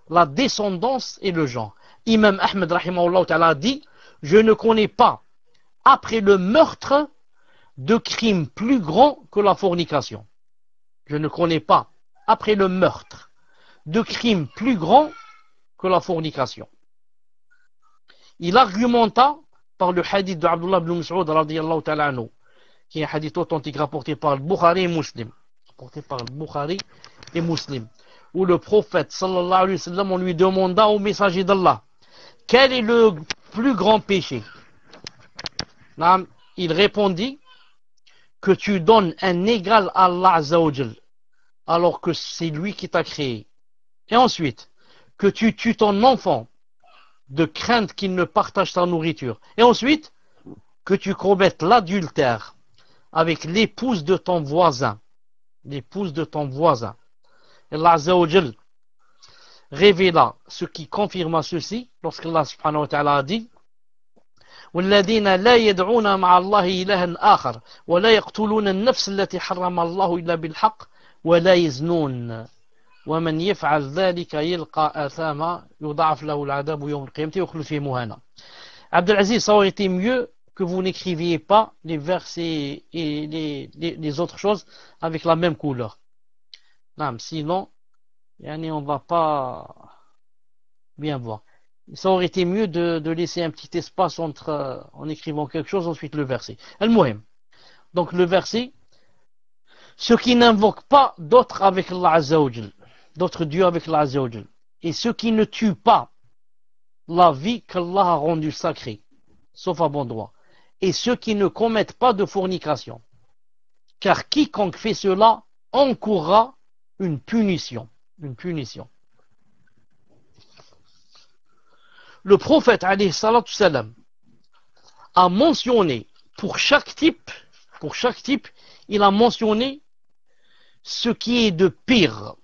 [SPEAKER 1] la descendance et le genre. Imam Ahmed rahimahullah ta'ala a dit, je ne connais pas, après le meurtre, de crimes plus grands que la fornication. Je ne connais pas, après le meurtre, de crimes plus grands que la fornication. Il argumenta par le hadith de Abdullah ibn Mas'ud radiyallahu ta'ala anhu, qui est un hadith authentique rapporté par le Bukhari et Muslim. Rapporté par le Bukhari et Muslim. Où le prophète sallallahu alayhi wa sallam, on lui demanda au messager d'Allah, quel est le plus grand péché? Il répondit, que tu donnes un égal à Allah Azza wa Jal, alors que c'est lui qui t'a créé. Et ensuite, que tu tues ton enfant de crainte qu'il ne partage ta nourriture. Et ensuite, que tu commettes l'adultère avec l'épouse de ton voisin. L'épouse de ton voisin. Et Allah Azza wa Jal révéla ce qui confirma ceci lorsqu'Allah subhanahu wa ta'ala a dit والذين لا يدعون مع الله إلها آخر ولا يقتلون النفس التي حرم الله إلا بالحق ولا يزنون ومن يفعل ذلك يلقى آثاما يضاعف له العذاب يوم القيامة ويخلد فيه مهانا. Abdel Aziz, ça aurait été mieux que vous n'écriviez pas les versets et les autres choses avec la même couleur. Non, sinon, on va pas bien voir. Ça aurait été mieux de laisser un petit espace entre en écrivant quelque chose, ensuite le verset. Al-Muhim. Donc le verset, ceux qui n'invoquent pas d'autres avec Allah Azza wa Jal, d'autres dieux avec Allah Azza wa Jal, et ceux qui ne tuent pas la vie qu'Allah a rendue sacrée, sauf à bon droit, et ceux qui ne commettent pas de fornication. Car quiconque fait cela encourra une punition. Une punition. le prophète alayhi salatu salam a mentionné pour chaque type, il a mentionné ce qui est de pire,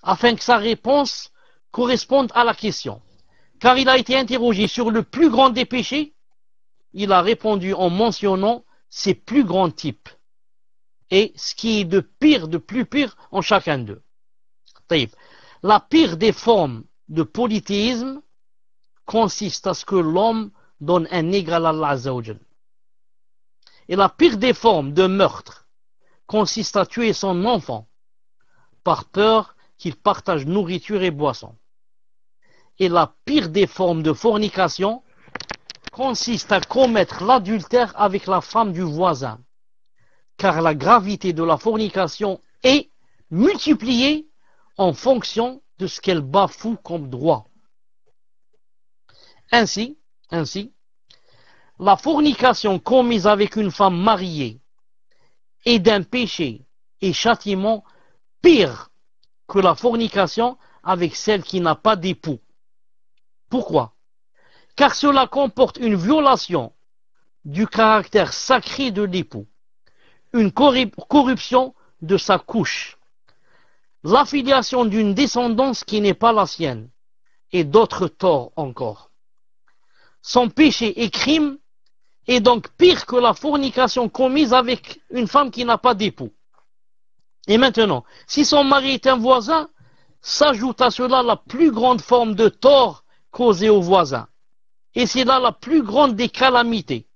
[SPEAKER 1] afin que sa réponse corresponde à la question. Car il a été interrogé sur le plus grand des péchés, il a répondu en mentionnant ses plus grands types et ce qui est de pire, de plus pire en chacun d'eux. La pire des formes de polythéisme consiste à ce que l'homme donne un égal à Allah Azza wa Jal. Et la pire des formes de meurtre consiste à tuer son enfant par peur qu'il partage nourriture et boisson. Et la pire des formes de fornication consiste à commettre l'adultère avec la femme du voisin, car la gravité de la fornication est multipliée en fonction de ce qu'elle bafoue comme droit. Ainsi, la fornication commise avec une femme mariée est d'un péché et châtiment pire que la fornication avec celle qui n'a pas d'époux. Pourquoi? Car cela comporte une violation du caractère sacré de l'époux, une corruption de sa couche, l'affiliation d'une descendance qui n'est pas la sienne, et d'autres torts encore. Son péché et crime est donc pire que la fornication commise avec une femme qui n'a pas d'époux. Et maintenant, si son mari est un voisin, s'ajoute à cela la plus grande forme de tort causée au voisin. Et c'est là la plus grande des calamités.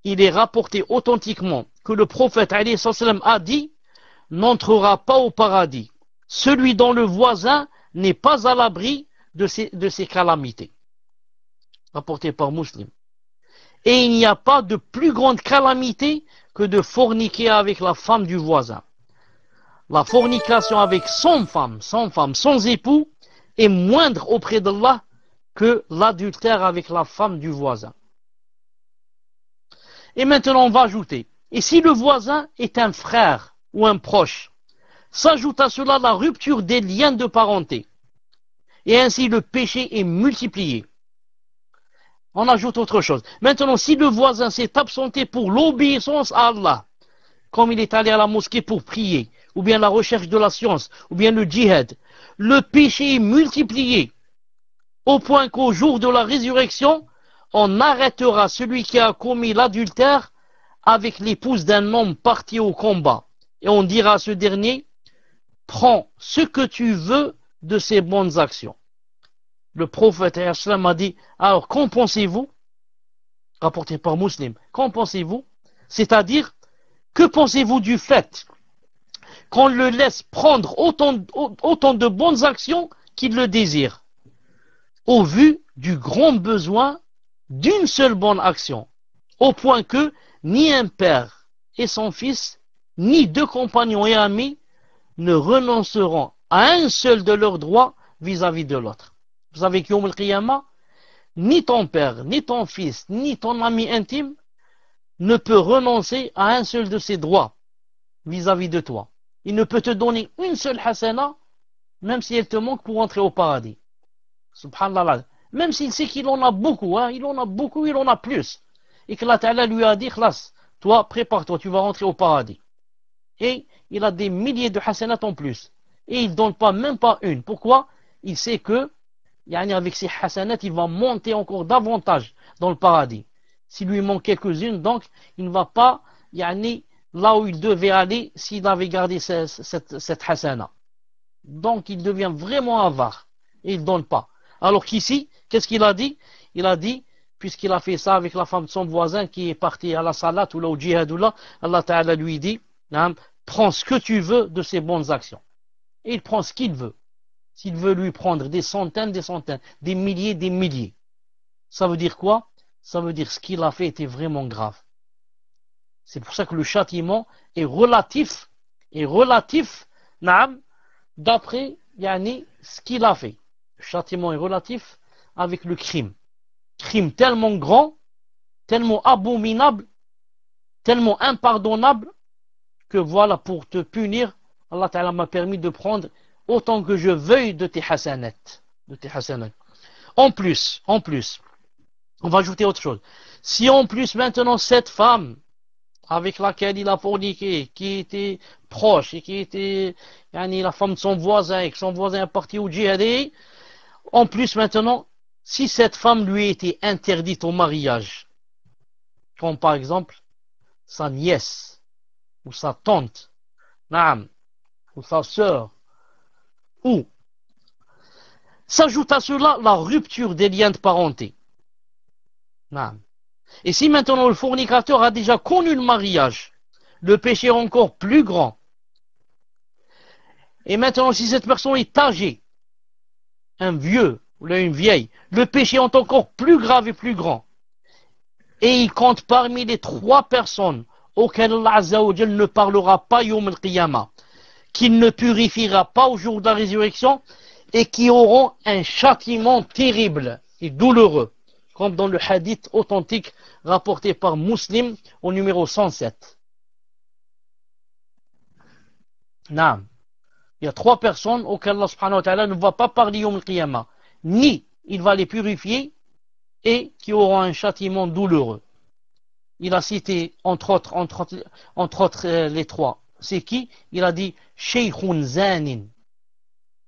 [SPEAKER 1] Il est rapporté authentiquement que le prophète alayhi salam a dit « N'entrera pas au paradis celui dont le voisin n'est pas à l'abri de ces calamités. » Rapporté par Muslim. Et il n'y a pas de plus grande calamité que de forniquer avec la femme du voisin. La fornication avec son femme, sans époux, est moindre auprès d'Allah que l'adultère avec la femme du voisin. Et maintenant on va ajouter, et si le voisin est un frère ou un proche, s'ajoute à cela la rupture des liens de parenté, et ainsi le péché est multiplié. On ajoute autre chose. Maintenant, si le voisin s'est absenté pour l'obéissance à Allah, comme il est allé à la mosquée pour prier, ou bien la recherche de la science, ou bien le djihad, le péché est multiplié, au point qu'au jour de la résurrection, on arrêtera celui qui a commis l'adultère avec l'épouse d'un homme parti au combat. Et on dira à ce dernier, prends ce que tu veux de ces bonnes actions. Le prophète a dit, alors qu'en pensez-vous? Rapporté par Muslim, qu'en pensez-vous? C'est-à-dire, que pensez-vous du fait qu'on le laisse prendre autant de bonnes actions qu'il le désire, au vu du grand besoin d'une seule bonne action, au point que ni un père et son fils, ni deux compagnons et amis ne renonceront à un seul de leurs droits vis-à-vis de l'autre. Vous savez qu'Yawm al-Qiyamah, ni ton père, ni ton fils, ni ton ami intime ne peut renoncer à un seul de ses droits vis-à-vis de toi. Il ne peut te donner une seule hasana, même si elle te manque pour entrer au paradis. Subhanallah. Même s'il sait qu'il en a beaucoup, il en a plus. Et que Allah Ta'ala lui a dit, khlas, toi, prépare-toi, tu vas rentrer au paradis. Et il a des milliers de hasanat en plus. Et il ne donne pas, même pas une. Pourquoi? Il sait que, avec ses hasanat, il va monter encore davantage dans le paradis. S'il lui manque quelques-unes, donc, il ne va pas, là où il devait aller s'il avait gardé cette hasana. Donc, il devient vraiment avare. Et il ne donne pas. Alors qu'ici, qu'est-ce qu'il a dit? Il a dit, puisqu'il a fait ça avec la femme de son voisin qui est partie à la salat ou là au djihad ou là, Allah Ta'ala lui dit, prends ce que tu veux de ces bonnes actions. Et il prend ce qu'il veut. S'il veut lui prendre des centaines, des milliers, ça veut dire quoi? Ça veut dire ce qu'il a fait était vraiment grave. C'est pour ça que le châtiment est relatif, d'après ce qu'il a fait. Le châtiment est relatif avec le crime. Crime tellement grand, tellement abominable, tellement impardonnable, que voilà, pour te punir, Allah Ta'ala m'a permis de prendre autant que je veuille de tes hasanat. En plus, on va ajouter autre chose. Si en plus maintenant cette femme avec laquelle il a forniqué, qui était proche et qui était la femme de son voisin et que son voisin est parti au djihad, en plus maintenant, si cette femme lui était interdite au mariage, comme par exemple sa nièce ou sa tante, naam, ou sa sœur, ou s'ajoute à cela la rupture des liens de parenté. Naam. Et si maintenant le fornicateur a déjà connu le mariage, le péché est encore plus grand. Et maintenant si cette personne est âgée, un vieux ou une vieille, le péché est encore plus grave et plus grand. Et il compte parmi les 3 personnes auxquelles Allah Azza wa Jal ne parlera pas Yawm al-Qiyamah, qu'il ne purifiera pas au jour de la résurrection et qui auront un châtiment terrible et douloureux, comme dans le hadith authentique rapporté par Muslim au numéro 107. Naam. Il y a 3 personnes auxquelles Allah subhanahu wa ta'ala ne va pas parler Yawm al-Qiyamah, ni il va les purifier et qui auront un châtiment douloureux. Il a cité entre autres les 3. C'est qui? Il a dit Shaykhun Zanin.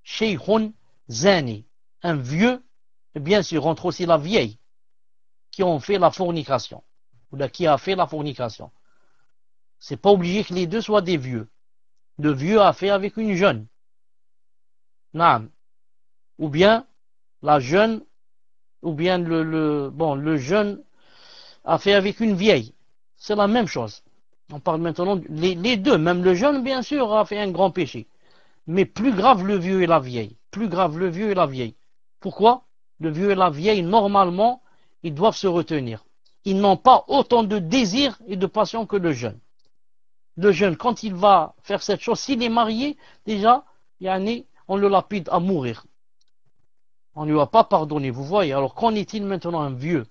[SPEAKER 1] Shaykhun Zani. Un vieux, et bien sûr, entre aussi la vieille, qui ont fait la fornication. Ou qui a fait la fornication. C'est pas obligé que les deux soient des vieux. Le vieux a fait avec une jeune. Naam. Ou bien la jeune, ou bien le jeune a fait avec une vieille. C'est la même chose. On parle maintenant, les deux, même le jeune, bien sûr, a fait un grand péché. Mais plus grave le vieux et la vieille. Plus grave le vieux et la vieille. Pourquoi? Le vieux et la vieille, normalement, ils doivent se retenir. Ils n'ont pas autant de désir et de passion que le jeune. Le jeune, quand il va faire cette chose, s'il est marié, déjà, on le lapide à mourir. On ne lui a pas pardonné, vous voyez. Alors qu'en est-il maintenant un vieux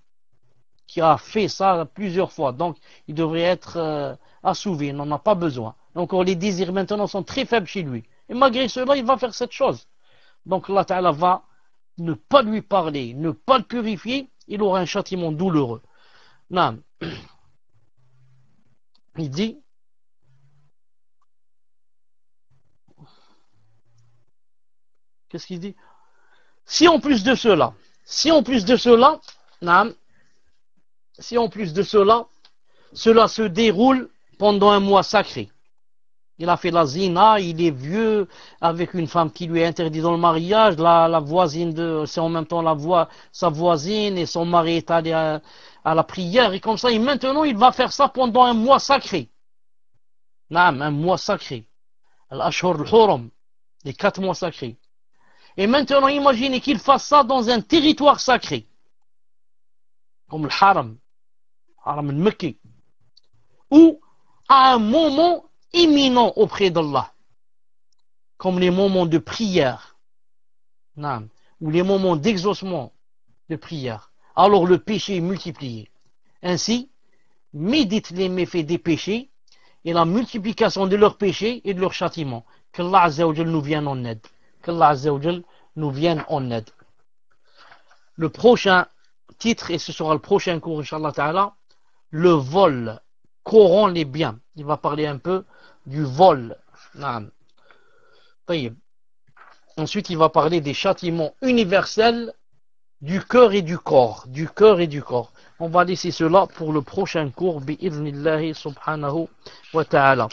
[SPEAKER 1] qui a fait ça plusieurs fois? Donc, il devrait être assouvi, il n'en a pas besoin. Donc, les désirs maintenant sont très faibles chez lui. Et malgré cela, il va faire cette chose. Donc, Allah Ta'ala va ne pas lui parler, ne pas le purifier, il aura un châtiment douloureux. Non. Il dit, qu'est-ce qu'il dit? Si en plus de cela, cela se déroule pendant un mois sacré. Il a fait la zina, il est vieux, avec une femme qui lui est interdite dans le mariage, la voisine c'est en même temps sa voisine, et son mari est allé à la prière, et comme ça, et maintenant il va faire ça pendant un mois sacré. Naam, un mois sacré. Al-Ashhur al-Huram, les 4 mois sacrés. Et maintenant, imaginez qu'il fasse ça dans un territoire sacré, comme le Haram al-Mekki, ou à un moment imminent auprès d'Allah, comme les moments de prière, ou les moments d'exaucement de prière. Alors le péché est multiplié. Ainsi, médite les méfaits des péchés et la multiplication de leurs péchés et de leurs châtiments. Qu'Allah Azza wa Jal nous vienne en aide. Qu'Allah Azza wa Jal nous vienne en aide. Le prochain titre, et ce sera le prochain cours, Inch'Allah Ta'ala, le vol corrompt les biens. Il va parler un peu du vol. Ensuite, il va parler des châtiments universels du cœur et du corps. Du cœur et du corps. On va laisser cela pour le prochain cours, bi'idhnillahi subhanahu wa ta'ala.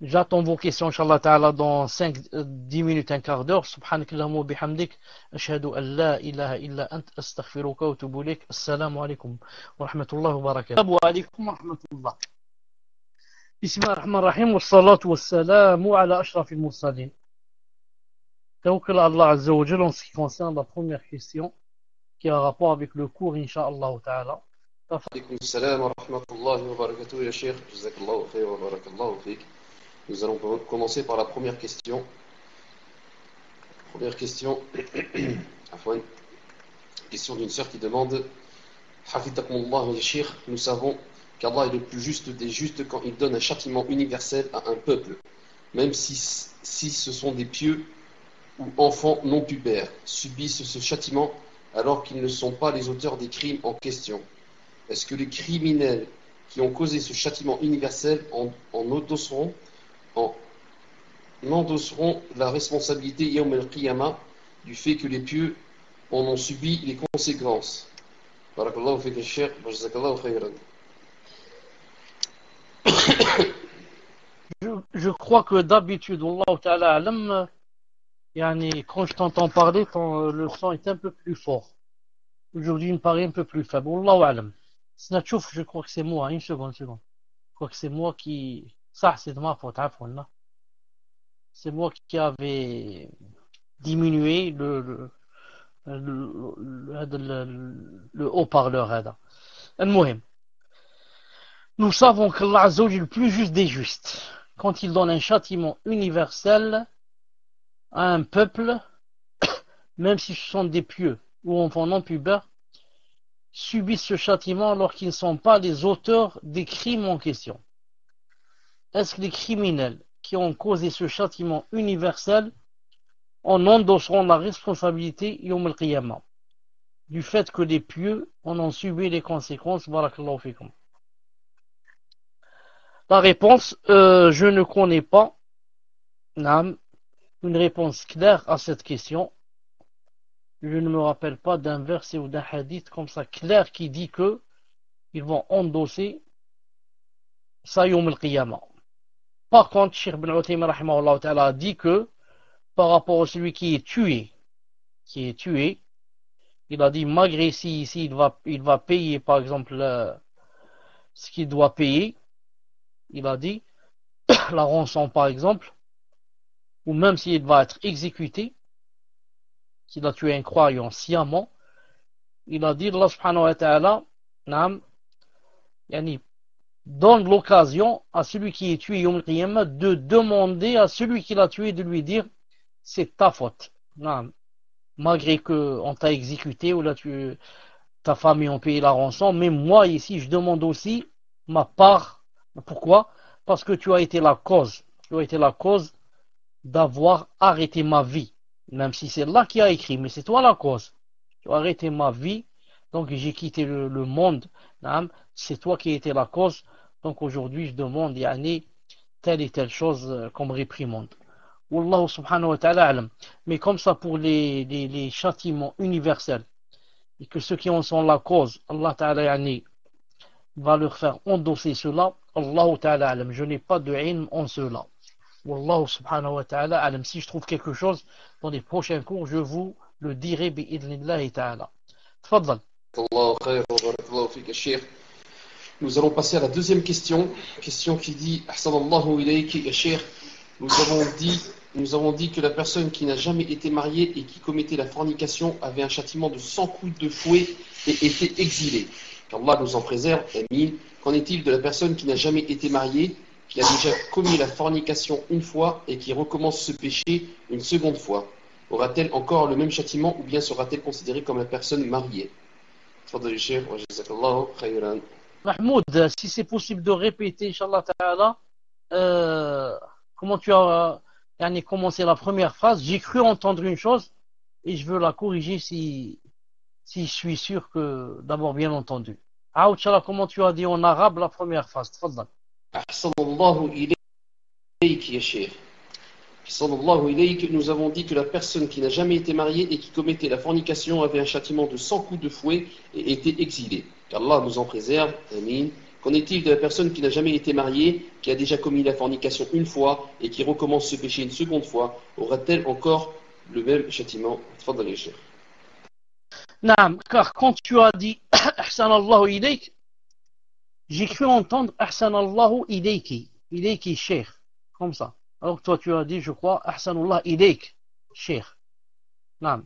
[SPEAKER 1] J'attends vos questions, Inch'Allah Ta'ala, dans 10 minutes, un quart d'heure. Subhanakallahumma bihamdik. Ashhadu an la ilaha illa ant. Astaghfiruka wa atubu ilayk. Assalamu alaikum wa rahmatullahi wa barakatuh. Assalamu alaikum wa rahmatullah. Bismillah ar-Rahman ar-Rahim. Wa salatu wa salamu ala ashraf al-mursalin. Tawakkal Allah Azza wa Jalla en ce qui concerne la première question qui a rapport avec le cours, Inch'Allah Ta'ala.
[SPEAKER 2] Alaykoum salam wa rahmatullahi wa barakatuh, ya Cheikh. Jazakallahu khayr wa barakallahu fik. Nous allons commencer par la première question. Première question, question d'une sœur qui demande Hafidhakumullah ya Cheikh, nous savons qu'Allah est le plus juste des justes quand il donne un châtiment universel à un peuple, même si ce sont des pieux ou enfants non pubères subissent ce châtiment alors qu'ils ne sont pas les auteurs des crimes en question? Est-ce que les criminels qui ont causé ce châtiment universel en endosseront la responsabilité Yawm al-Qiyamah du fait que les pieux en ont subi les conséquences? Barakallahu fik al-Cheikh, wa jazakallahu khayran.
[SPEAKER 1] Je crois que d'habitude, Wallahu ta'ala alam, quand je t'entends parler, le son est un peu plus fort. Aujourd'hui, il me paraît un peu plus faible. Wallahu alam. Snatchouf, je crois que c'est moi. Une seconde. Je crois que c'est moi qui... Ça, c'est de ma faute. C'est moi qui avais diminué le haut-parleur. المهم, nous savons que Allah Azza wa Jalla est le plus juste des justes quand il donne un châtiment universel à un peuple, même si ce sont des pieux ou enfants non pubères, subissent ce châtiment alors qu'ils ne sont pas les auteurs des crimes en question. Est-ce que les criminels qui ont causé ce châtiment universel en endosseront la responsabilité Yawm al-Qiyamah du fait que les pieux en ont subi les conséquences? Barakallahu fikum. La réponse, je ne connais pas une réponse claire à cette question. Je ne me rappelle pas d'un verset ou d'un hadith comme ça clair qui dit que ils vont endosser ça Yawm al-Qiyamah. Par contre, Cheikh Ibn Uthaymin rahimahullah ta'ala a dit que par rapport à celui qui est tué, il a dit malgré si ici il va payer par exemple ce qu'il doit payer, il a dit la rançon par exemple, ou même s'il va être exécuté, s'il a tué un croyant sciemment, il a dit Allah subhanahu wa ta'ala donne l'occasion à celui qui est tué Yawm al-Qiyamah de demander à celui qui l'a tué de lui dire c'est ta faute. Malgré qu'on t'a exécuté ou là ta famille ont payé la rançon, mais moi ici je demande aussi ma part. Pourquoi? Parce que tu as été la cause d'avoir arrêté ma vie, même si c'est Allah qui a écrit, mais c'est toi la cause. Tu as arrêté ma vie, donc j'ai quitté le monde, c'est toi qui as été la cause, donc aujourd'hui je demande telle et telle chose comme réprimande. Wallahu subhanahu wa ta'ala alam. Mais comme ça pour les châtiments universels, et que ceux qui en sont la cause, Allah ta'ala va leur faire endosser cela, Allahu ta'ala alam. Je n'ai pas de ilm en cela. Wallahu subhanahu wa ta'ala alam. Si je trouve quelque chose dans les prochains cours, je vous le dirai bi'idhnillahi ta'ala. Tfaddal.
[SPEAKER 2] Nous allons passer à la deuxième question. Question qui dit Ahsanallahu ilayki ya Cheikh. Nous avons dit que la personne qui n'a jamais été mariée et qui commettait la fornication avait un châtiment de 100 coups de fouet et était exilée. Qu'Allah nous en préserve. Amin. Qu'en est-il de la personne qui n'a jamais été mariée, qui a déjà commis la fornication une fois et qui recommence ce péché une seconde fois? Aura-t-elle encore le même châtiment ou bien sera-t-elle considérée comme la personne mariée?
[SPEAKER 1] Mahmoud, si c'est possible de répéter, Inch'Allah ta'ala, comment tu as commencé la première phrase? J'ai cru entendre une chose et je veux la corriger si je suis sûr que d'avoir bien entendu. Inch'Allah, comment tu as dit en arabe la première phrase? Tfaddal.
[SPEAKER 2] Ahsanallahu ilayki ya Cheikh. Sallallahu ilayk, nous avons dit que la personne qui n'a jamais été mariée et qui commettait la fornication avait un châtiment de 100 coups de fouet et était exilée. Qu'Allah nous en préserve. Amin. Qu'en est-il de la personne qui n'a jamais été mariée, qui a déjà commis la fornication une fois et qui recommence ce péché une seconde fois? Aura-t-elle encore le même châtiment? Tfaddal ya Cheikh.
[SPEAKER 1] Naam, car quand tu as dit Ahsanallahu ilayk, j'ai cru entendre Ahsanallahu ilayki, ilayki Cheikh, comme ça. Alors toi tu as dit, je crois, Ahsanullah ilayk, Cheikh. Naam.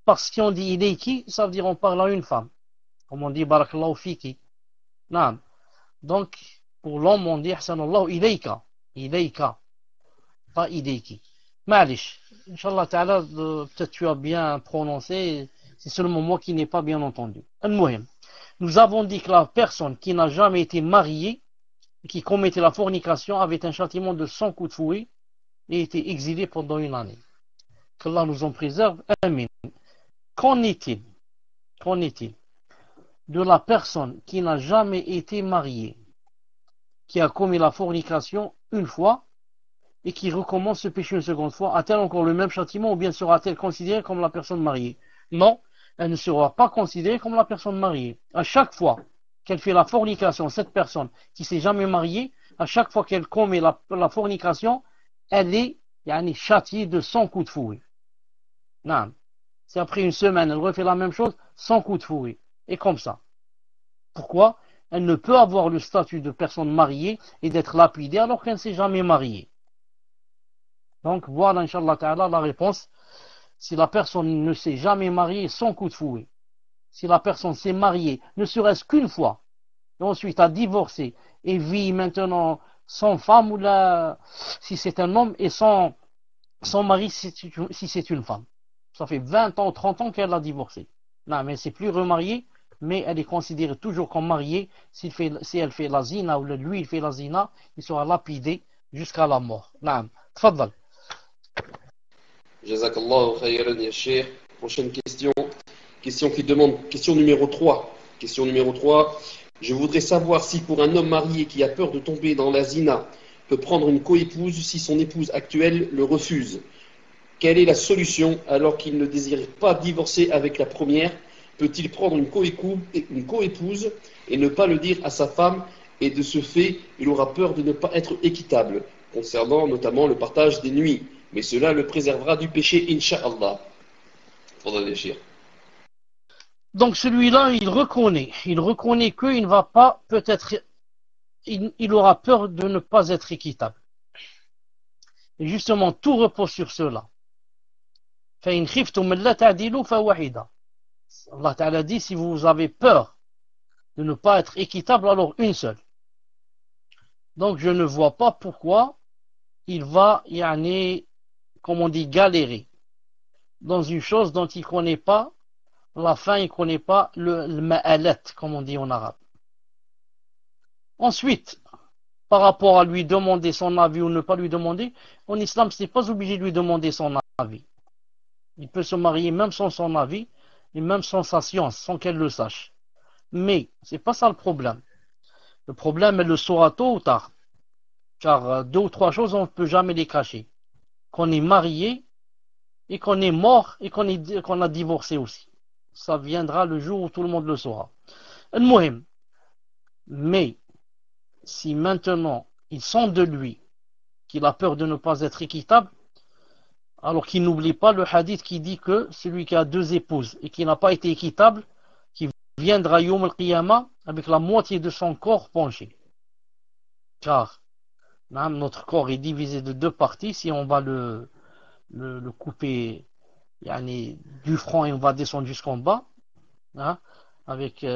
[SPEAKER 1] Parce qu'on dit ilayki, ça veut dire on parle à une femme. Comme on dit Barakallahu fiki. Naam. Donc, pour l'homme, on dit Ahsanallahu ilayka, ilayka, pas ilayki. Malish. Inch'Allah ta'ala, peut-être tu as bien prononcé, c'est seulement moi qui n'ai pas bien entendu. Al-Muhim. Nous avons dit que la personne qui n'a jamais été mariée, qui commettait la fornication, avait un châtiment de 100 coups de fouet et était exilé pendant une année. qu'Allah nous en préserve. Amin. Qu'en est-il de la personne qui n'a jamais été mariée, qui a commis la fornication une fois et qui recommence ce péché une seconde fois? A-t-elle encore le même châtiment ou bien sera-t-elle considérée comme la personne mariée? Non, elle ne sera pas considérée comme la personne mariée. À chaque fois qu'elle fait la fornication, cette personne qui s'est jamais mariée, à chaque fois qu'elle commet la fornication, elle est châtiée de 100 coups de fouet. Non. Si après une semaine, elle refait la même chose, 100 coups de fouet. Et comme ça. Pourquoi? Elle ne peut avoir le statut de personne mariée et d'être lapidée alors qu'elle ne s'est jamais mariée. Donc voilà, Inch'Allah Ta'ala, la réponse. Si la personne ne s'est jamais mariée, 100 coups de fouet. Si la personne s'est mariée, ne serait-ce qu'une fois, et ensuite a divorcé et vit maintenant sans femme, ou là, si c'est un homme, et sans mari si c'est une femme. Ça fait 20 ans, 30 ans qu'elle a divorcé. Non, mais elle ne s'est plus remariée, mais elle est considérée toujours comme mariée. Si elle fait la zina, ou lui il fait la zina, il sera lapidé jusqu'à la mort. Non, tfaddal.
[SPEAKER 2] Jazakallahu khayran ya Cheikh. Prochaine question. Question numéro 3. Question numéro 3. Je voudrais savoir si pour un homme marié qui a peur de tomber dans la zina peut prendre une coépouse si son épouse actuelle le refuse. Quelle est la solution alors qu'il ne désire pas divorcer avec la première? Peut-il prendre une coépouse et ne pas le dire à sa femme, et de ce fait, il aura peur de ne pas être équitable, concernant notamment le partage des nuits. Mais cela le préservera du péché, Inch'Allah. Faudra l'échir.
[SPEAKER 1] Donc celui-là, il reconnaît qu'il ne va pas, peut-être, il aura peur de ne pas être équitable. Et justement, tout repose sur cela. فَإِنْ خِفْتُمْ أَلَّا تَعْدِلُوا فَوَاحِدَةٌ. Allah Ta'ala dit, si vous avez peur de ne pas être équitable, alors une seule. Donc je ne vois pas pourquoi il va, comme on dit, galérer dans une chose dont il ne connaît pas la fin, il ne connaît pas le ma'alat, comme on dit en arabe. Ensuite, par rapport à lui demander son avis ou ne pas lui demander, en islam, ce n'est pas obligé de lui demander son avis. Il peut se marier même sans son avis et même sans sa science, sans qu'elle le sache. Mais ce n'est pas ça le problème. Le problème, elle le saura tôt ou tard. Car 2 ou 3 choses, on ne peut jamais les cacher. Qu'on est marié et qu'on est mort et qu'on a divorcé aussi. Ça viendra le jour où tout le monde le saura. Al-Muhim. Mais si maintenant ils sentent de lui qu'il a peur de ne pas être équitable, alors qu'il n'oublie pas le hadith qui dit que celui qui a 2 épouses et qui n'a pas été équitable, qui viendra Yawm al-Qiyamah avec la moitié de son corps penché. Car notre corps est divisé de 2 parties. Si on va le couper du front et on va descendre jusqu'en bas, avec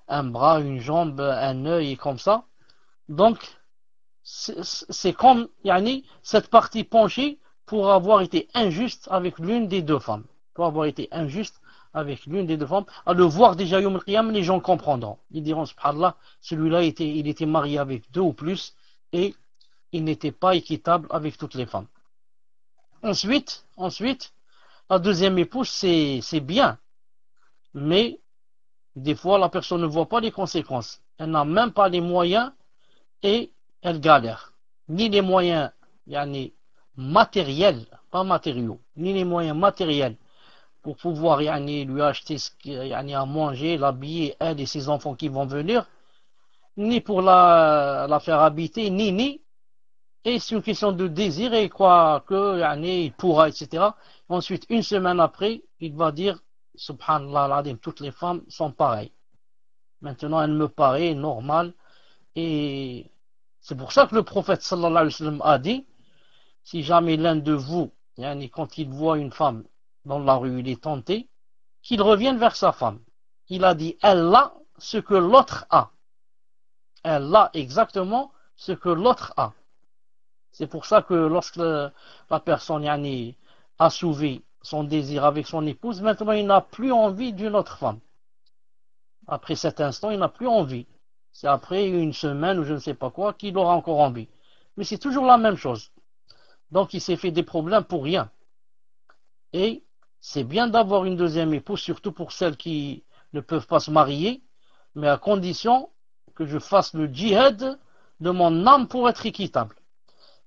[SPEAKER 1] un bras, une jambe, un œil et comme ça. Donc c'est comme cette partie penchée pour avoir été injuste avec l'une des 2 femmes. Pour avoir été injuste avec l'une des 2 femmes. À le voir déjà Yawm al-Qiyam, les gens comprendront. Ils diront, subhanallah, celui-là il était marié avec 2 ou plus et il n'était pas équitable avec toutes les femmes. Ensuite, la deuxième épouse, c'est bien. Mais des fois, la personne ne voit pas les conséquences. Elle n'a même pas les moyens et elle galère. Ni les moyens matériels, pas matériaux, ni les moyens matériels pour pouvoir lui acheter à manger, l'habiller, elle et ses enfants qui vont venir, ni pour la faire habiter, ni. Et c'est une question de désir et quoi que il pourra, etc. Ensuite, une semaine après, il va dire, subhanallah al-adim, toutes les femmes sont pareilles. Maintenant, elle me paraît normale. Et c'est pour ça que le prophète sallallahu alayhi wa sallam a dit, si jamais l'un de vous, quand il voit une femme dans la rue, il est tenté, qu'il revienne vers sa femme. Il a dit, elle a ce que l'autre a. Elle a exactement ce que l'autre a. C'est pour ça que lorsque la personne a assouvi son désir avec son épouse, maintenant il n'a plus envie d'une autre femme. Après cet instant, il n'a plus envie. C'est après une semaine ou je ne sais pas quoi qu'il aura encore envie. Mais c'est toujours la même chose. Donc il s'est fait des problèmes pour rien. Et c'est bien d'avoir une deuxième épouse, surtout pour celles qui ne peuvent pas se marier, mais à condition que je fasse le djihad de mon âme pour être équitable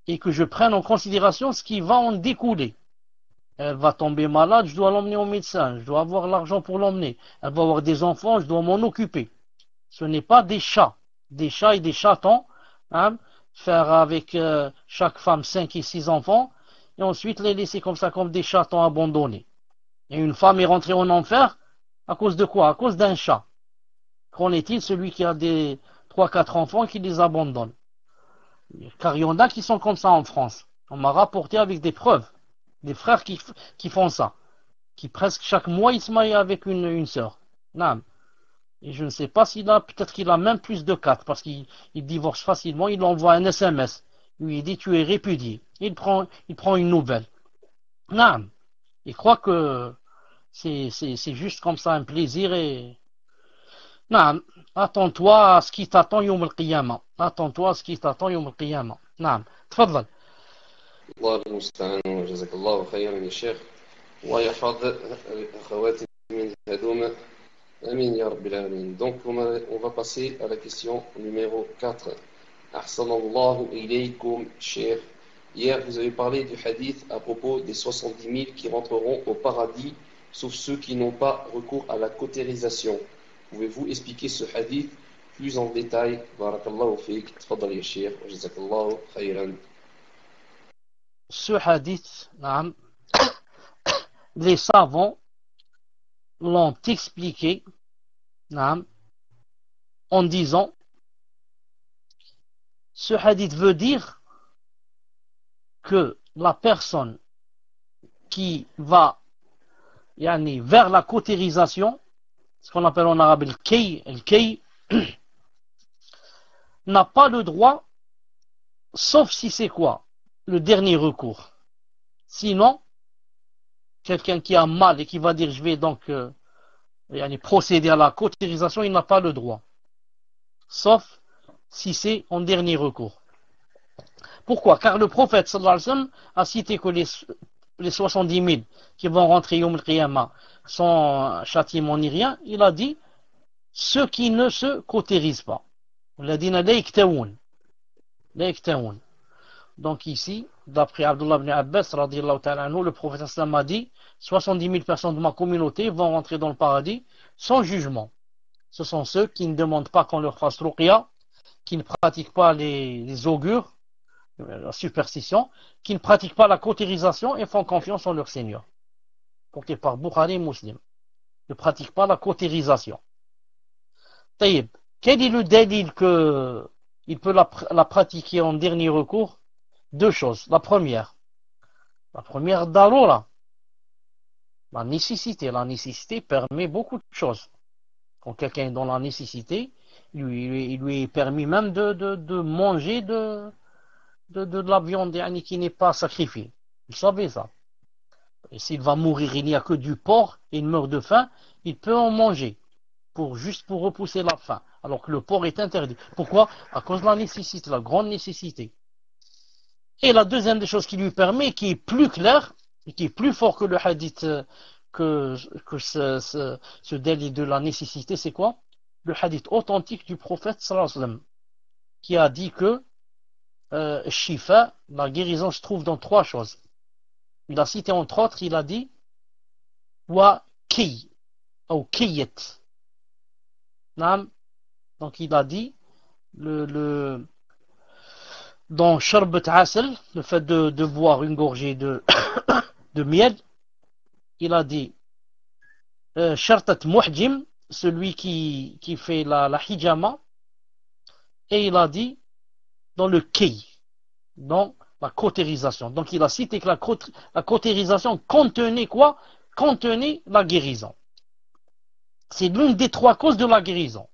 [SPEAKER 1] et que je prenne en considération ce qui va en découler. Elle va tomber malade, je dois l'emmener au médecin, je dois avoir l'argent pour l'emmener. Elle va avoir des enfants, je dois m'en occuper. Ce n'est pas des chats et des chatons, hein, faire avec chaque femme 5 et 6 enfants, et ensuite les laisser comme ça, comme des chatons abandonnés. Et une femme est rentrée en enfer, à cause de quoi? À cause d'un chat. Qu'en est-il celui qui a des 3-4 enfants qui les abandonne? Car il y en a qui sont comme ça en France. On m'a rapporté avec des preuves, des frères qui font ça, qui presque chaque mois ils se marient avec une sœur. Non. Et je ne sais pas s'il a, peut-être qu'il a même plus de 4, parce qu'il divorce facilement, il envoie un SMS. Lui, il dit tu es répudié. Il prend une nouvelle. Non. Il croit que c'est juste comme ça un plaisir et... Non. Attends-toi à ce qui t'attend يوم القيامة. Attends-toi à ce qui t'attend يوم القيامة. نعم. تفضل.
[SPEAKER 2] الله المستعان وجزاك الله خيرا يا شيخ ويحفظ أخواتي من هدوم Amin ya Rabbil Alamin. Donc on va passer à la question numéro 4. Ahsanallahu ilaykum, cher. Hier, vous avez parlé du hadith à propos des 70 000 qui rentreront au paradis, sauf ceux qui n'ont pas recours à la cautérisation. Pouvez-vous expliquer ce hadith plus en détail? Barakallahu fiqh. Tfadal ya cher. Jazakallahu khayran.
[SPEAKER 1] Ce hadith, les savants l'ont expliqué en disant, ce hadith veut dire que la personne qui va vers la cautérisation, ce qu'on appelle en arabe le kay, n'a pas le droit, sauf si c'est quoi? Le dernier recours. Sinon, quelqu'un qui a mal et qui va dire je vais donc procéder à la cautérisation, il n'a pas le droit. Sauf si c'est en dernier recours. Pourquoi? Car le prophète sallallahu alayhi wa sallam a cité que les 70 000 qui vont rentrer Yom al-Qiyamah sans châtiment ni rien, il a dit ceux qui ne se cautérisent pas. Il a dit donc ici, d'après Abdullah ibn Abbas, le prophète sallam a dit 70 000 personnes de ma communauté vont rentrer dans le paradis sans jugement. Ce sont ceux qui ne demandent pas qu'on leur fasse ruqya, qui ne pratiquent pas les augures, la superstition, qui ne pratiquent pas la cautérisation et font confiance en leur Seigneur. Porté par Bukhari et Muslim. Ne pratiquent pas la cautérisation. Taïb, quel est le délil qu'il peut la pratiquer en dernier recours? Deux choses. La première, darura. La nécessité permet beaucoup de choses. Quand quelqu'un est dans la nécessité, il lui est permis même de manger de la viande qui n'est pas sacrifiée. Vous savez ça. Et s'il va mourir, il n'y a que du porc et il meurt de faim, il peut en manger juste pour repousser la faim. Alors que le porc est interdit. Pourquoi? À cause de la nécessité, la grande nécessité. Et la deuxième des choses qui lui permet, qui est plus claire, et qui est plus fort que le hadith, que ce délit de la nécessité, c'est quoi? Le hadith authentique du prophète sallallahu alayhi wa sallam, qui a dit que shifa, la guérison se trouve dans trois choses. Il a cité entre autres, il a dit wa ki, ou kiyet. Donc il a dit dans sharbat asal, le fait de boire une gorgée de miel, il a dit shartat muhjim, celui qui fait la hijama, et il a dit dans le key, dans la cautérisation. Donc il a cité que la cautérisation contenait quoi? Contenait la guérison. C'est l'une des trois causes de la guérison.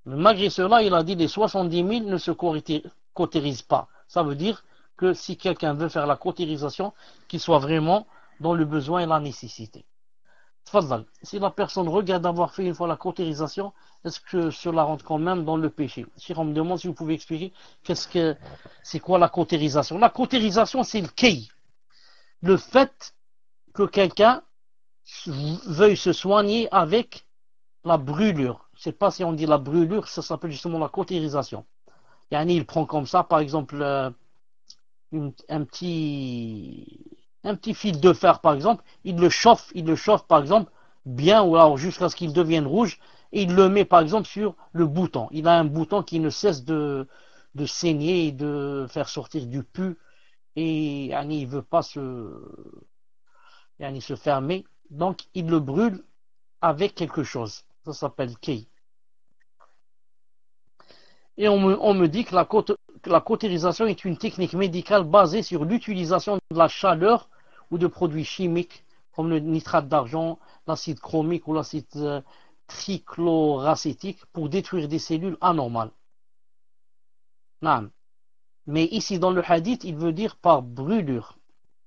[SPEAKER 1] Mais malgré cela, il a dit les 70 000 ne se cautérisent pas. Ça veut dire que si quelqu'un veut faire la cautérisation, qu'il soit vraiment dans le besoin et la nécessité. Tfadal, si la personne regarde d'avoir fait une fois la cautérisation, est-ce que cela rentre quand même dans le péché? Si on me demande si vous pouvez expliquer c'est quoi la cautérisation. La cautérisation, c'est le key. Le fait que quelqu'un veuille se soigner avec la brûlure. Je ne sais pas si on dit la brûlure, ça s'appelle justement la cautérisation. Yani, il prend comme ça, par exemple, un petit fil de fer, par exemple, il le chauffe, par exemple, bien, ou alors jusqu'à ce qu'il devienne rouge, et il le met, par exemple, sur le bouton. Il a un bouton qui ne cesse de saigner et de faire sortir du pus, et yani, il ne veut pas se fermer, donc il le brûle avec quelque chose. Ça s'appelle key. Et on me dit que la cautérisation est une technique médicale basée sur l'utilisation de la chaleur ou de produits chimiques comme le nitrate d'argent, l'acide chromique ou l'acide trichloracétique pour détruire des cellules anormales. Naam. Mais ici dans le hadith, il veut dire par brûlure.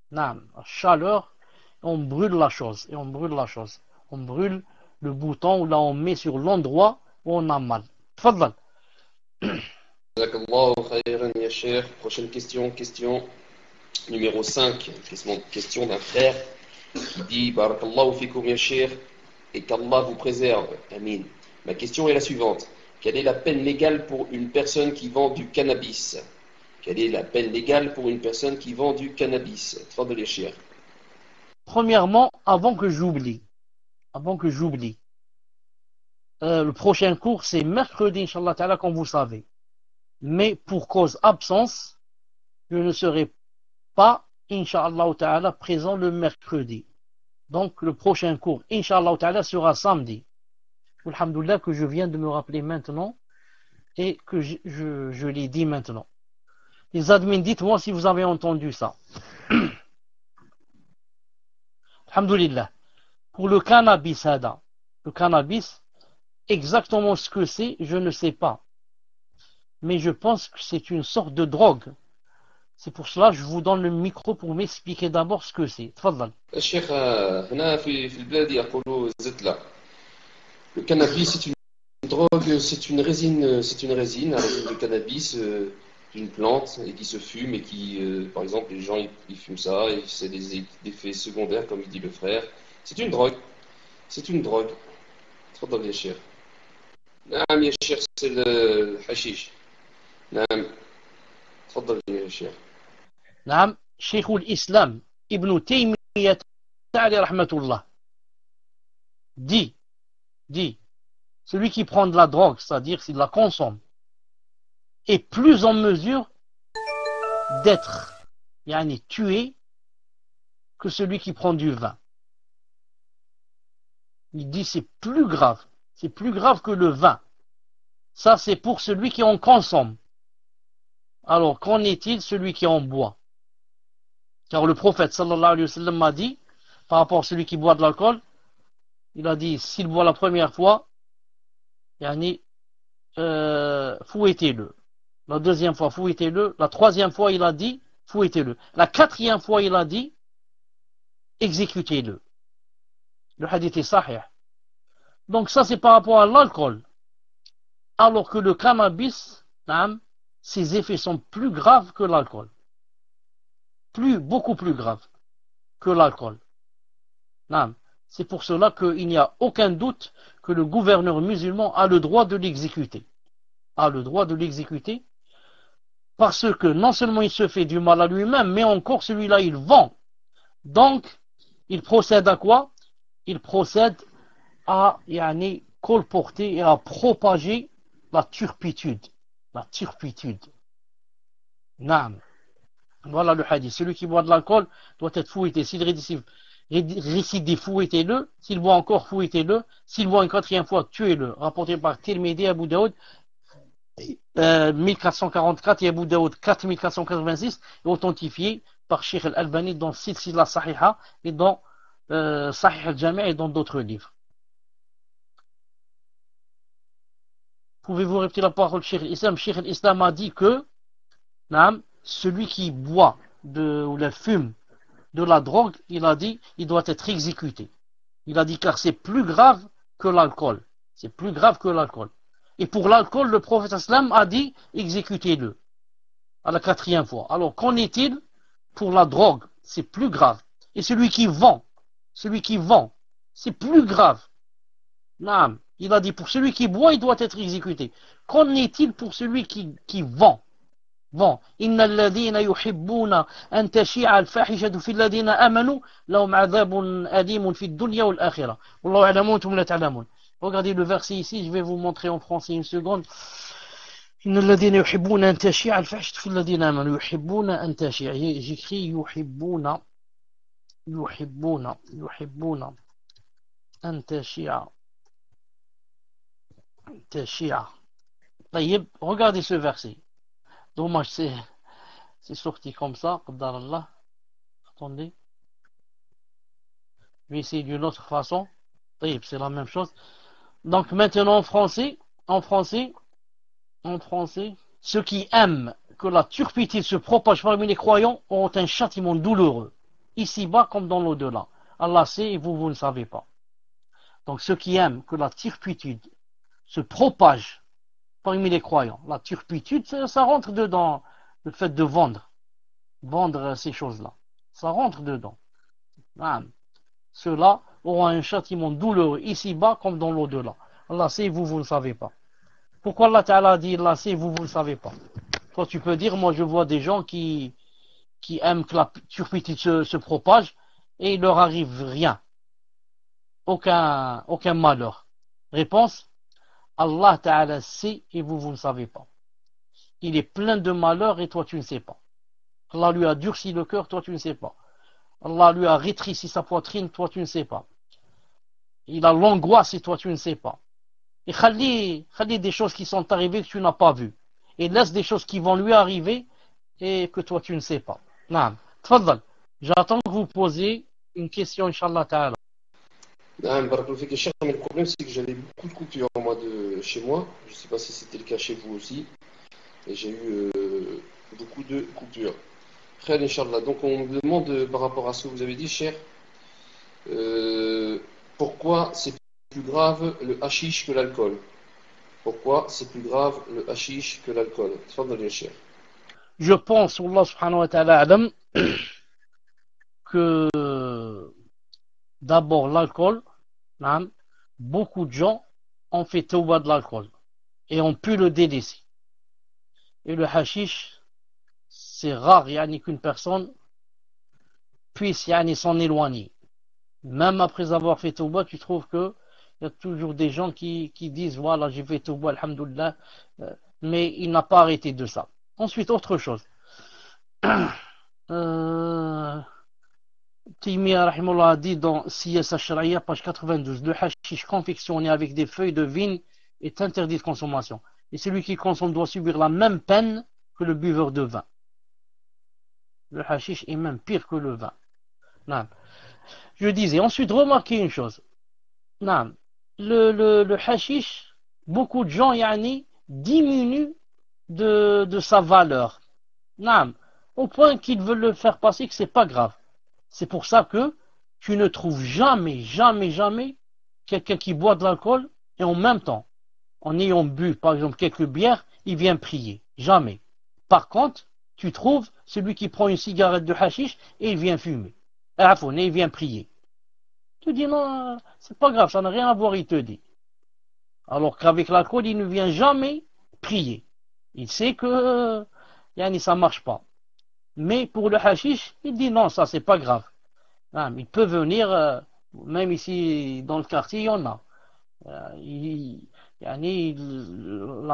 [SPEAKER 1] Naam. Chaleur, on brûle la chose. Et on brûle la chose. On brûle le bouton ou là on met sur l'endroit où on a mal. Tfadal.
[SPEAKER 2] Prochaine question numéro 5. Question d'un frère qui dit Barakallahu fikum ya Cheikh et qu'Allah vous préserve. Amin. Ma question est la suivante. Quelle est la peine légale pour une personne qui vend du cannabis? Quelle est la peine légale pour une personne qui vend du cannabis? Tfadal ya Cheikh.
[SPEAKER 1] Premièrement, avant que j'oublie, le prochain cours c'est mercredi, Inch'Allah Ta'ala, comme vous savez. Mais pour cause absence, je ne serai pas, Inch'Allah Ta'ala, présent le mercredi. Donc le prochain cours, Inch'Allah Ta'ala, sera samedi. Alhamdoulilah que je viens de me rappeler maintenant et que je l'ai dit maintenant. Les admins, dites-moi si vous avez entendu ça. Alhamdoulilah. Pour le cannabis, exactement ce que c'est, je ne sais pas. Mais je pense que c'est une sorte de drogue. C'est pour cela que je vous donne le micro pour m'expliquer d'abord ce que c'est. Tfadal.
[SPEAKER 2] الشيخ هنا في البلاد يقولوا زتلة. Le cannabis c'est une drogue, c'est une résine de cannabis d'une plante et qui se fume et qui, par exemple, les gens ils fument ça et c'est des effets secondaires comme il dit le frère. C'est une drogue. تفضل يا شيخ. نعم يا شيخ c'est le hashish. نعم تفضل يا شيخ.
[SPEAKER 1] نعم شيخ الإسلام ابن تيمية عليه رحمة الله dit celui qui prend de la drogue, c'est-à-dire s'il la consomme, est plus en mesure d'être tué que celui qui prend du vin. Il dit c'est plus grave que le vin. Ça c'est pour celui qui en consomme. Alors qu'en est-il celui qui en boit? Car le prophète sallallahu alayhi wa sallam m'a dit, par rapport à celui qui boit de l'alcool, il a dit, s'il boit la première fois, fouettez-le. La deuxième fois, fouettez-le. La troisième fois, il a dit, fouettez-le. La quatrième fois, il a dit, exécutez-le. Le hadith est sahih. Donc ça, c'est par rapport à l'alcool. Alors que le cannabis, ses effets sont plus graves que l'alcool. Beaucoup plus graves que l'alcool. C'est pour cela qu'il n'y a aucun doute que le gouverneur musulman a le droit de l'exécuter. Parce que non seulement il se fait du mal à lui-même, mais encore celui-là il vend. Donc, il procède à quoi? Il procède à colporter et à propager la turpitude. Naam. Voilà le hadith. Celui qui boit de l'alcool doit être fouetté. S'il récidive, fouettez-le. S'il boit encore, fouettez-le. S'il boit une quatrième fois, tuez-le. Rapporté par Tirmidhi, Abu Daoud 1444 et Abu Daoud 4486 et authentifié par Sheikh Al-Albani dans Silsila Sahiha et dans Sahih Al-Jami' et dans d'autres livres. Pouvez-vous répéter la parole de Sheikh Al-Islam? Sheikh Al-Islam a dit que celui qui boit ou la fume de la drogue, il a dit, il doit être exécuté. Il a dit car c'est plus grave que l'alcool. Et pour l'alcool, le prophète sallam a dit, exécutez-le. À la quatrième fois. Alors qu'en est-il pour la drogue? C'est plus grave. Et celui qui vend celui qui vend, c'est plus grave. Naam. Il a dit pour celui qui boit, il doit être exécuté. Qu'en est-il pour celui qui vend? Bon, inna alladhina yuhibbuna an tashi'a al-fahishatu fi alladhina amanu lahum 'adhabun alimun fi ad-dunya wal akhirah. Wallahu ya'lamu wa antum la ta'lamun. Regardez le verset ici, je vais vous montrer en français une seconde. Inna alladhina yuhibbuna an tashi'a al-fahishatu fi alladhina amanu yuhibbuna an tashi'a. J'écris yuhibbuna an tashi'a. طيب, regardez ce verset. Dommage, c'est sorti comme ça. Qaddar Allah. Attendez. Je vais essayer d'une autre façon. طيب, c'est la même chose. Donc maintenant en français, ceux qui aiment que la turpitude se propage parmi les croyants ont un châtiment douloureux, ici-bas comme dans l'au-delà. Allah sait et vous ne savez pas. Donc ceux qui aiment que la turpitude se propage parmi les croyants. La turpitude, ça rentre dedans, le fait de vendre ces choses-là. Ça rentre dedans. Ceux-là auront un châtiment douloureux ici-bas comme dans l'au-delà. Allah sait, vous ne savez pas. Pourquoi Allah Ta'ala dit Allah sait, vous ne savez pas? Toi tu peux dire, moi je vois des gens qui aiment que la turpitude se propage et il leur arrive rien. Aucun malheur. Réponse, Allah Ta'ala sait et vous ne savez pas. Il est plein de malheurs et toi tu ne sais pas. Allah lui a durci le cœur, toi tu ne sais pas. Allah lui a rétréci sa poitrine, toi tu ne sais pas. Il a l'angoisse et toi tu ne sais pas. Et khali des choses qui sont arrivées que tu n'as pas vues. Et laisse des choses qui vont lui arriver et que toi tu ne sais pas. Naam. Tfaddal. J'attends que vous posiez une question, Inch'Allah Ta'ala.
[SPEAKER 2] Le problème, c'est que j'avais beaucoup de coupures chez moi. Je ne sais pas si c'était le cas chez vous aussi. Et j'ai eu beaucoup de coupures. Très Inch'Allah. Donc on me demande par rapport à ce que vous avez dit, cher, pourquoi c'est plus grave le hashish que l'alcool? Pourquoi c'est plus grave le hashish que l'alcool? Tfaddal, cher.
[SPEAKER 1] Je pense, Allah subhanahu wa ta'ala alam, que d'abord l'alcool, beaucoup de gens ont fait tawbah de l'alcool et ont pu le délaisser. Et le hashish, c'est rare qu'une personne puisse s'en éloigner. Même après avoir fait tawbah, tu trouves que il y a toujours des gens qui disent voilà, j'ai fait tawbah, alhamdoulilah, mais il n'a pas arrêté de ça. Ensuite, autre chose. Taymiyyah rahimahullah a dit dans Siyas al-Shar'iyya, page 92, le hashish confectionné avec des feuilles de vigne est interdit de consommation. Et celui qui consomme doit subir la même peine que le buveur de vin. Le hashish est même pire que le vin. Non. Je disais, ensuite, remarquez une chose. Non. Le hashish, beaucoup de gens diminuent de sa valeur. Non. Au point qu'ils veulent le faire passer que c'est pas grave. C'est pour ça que tu ne trouves jamais quelqu'un qui boit de l'alcool et en même temps, en ayant bu par exemple quelques bières, il vient prier. Jamais. Par contre, tu trouves celui qui prend une cigarette de hashish et il vient fumer. Et il vient prier. Tu dis non, c'est pas grave, ça n'a rien à voir, il te dit. Alors qu'avec l'alcool, il ne vient jamais prier. Il sait que ça marche pas. Mais pour le hashish, il dit non, ça c'est pas grave. Il peut venir, même ici dans le quartier, il y en a. La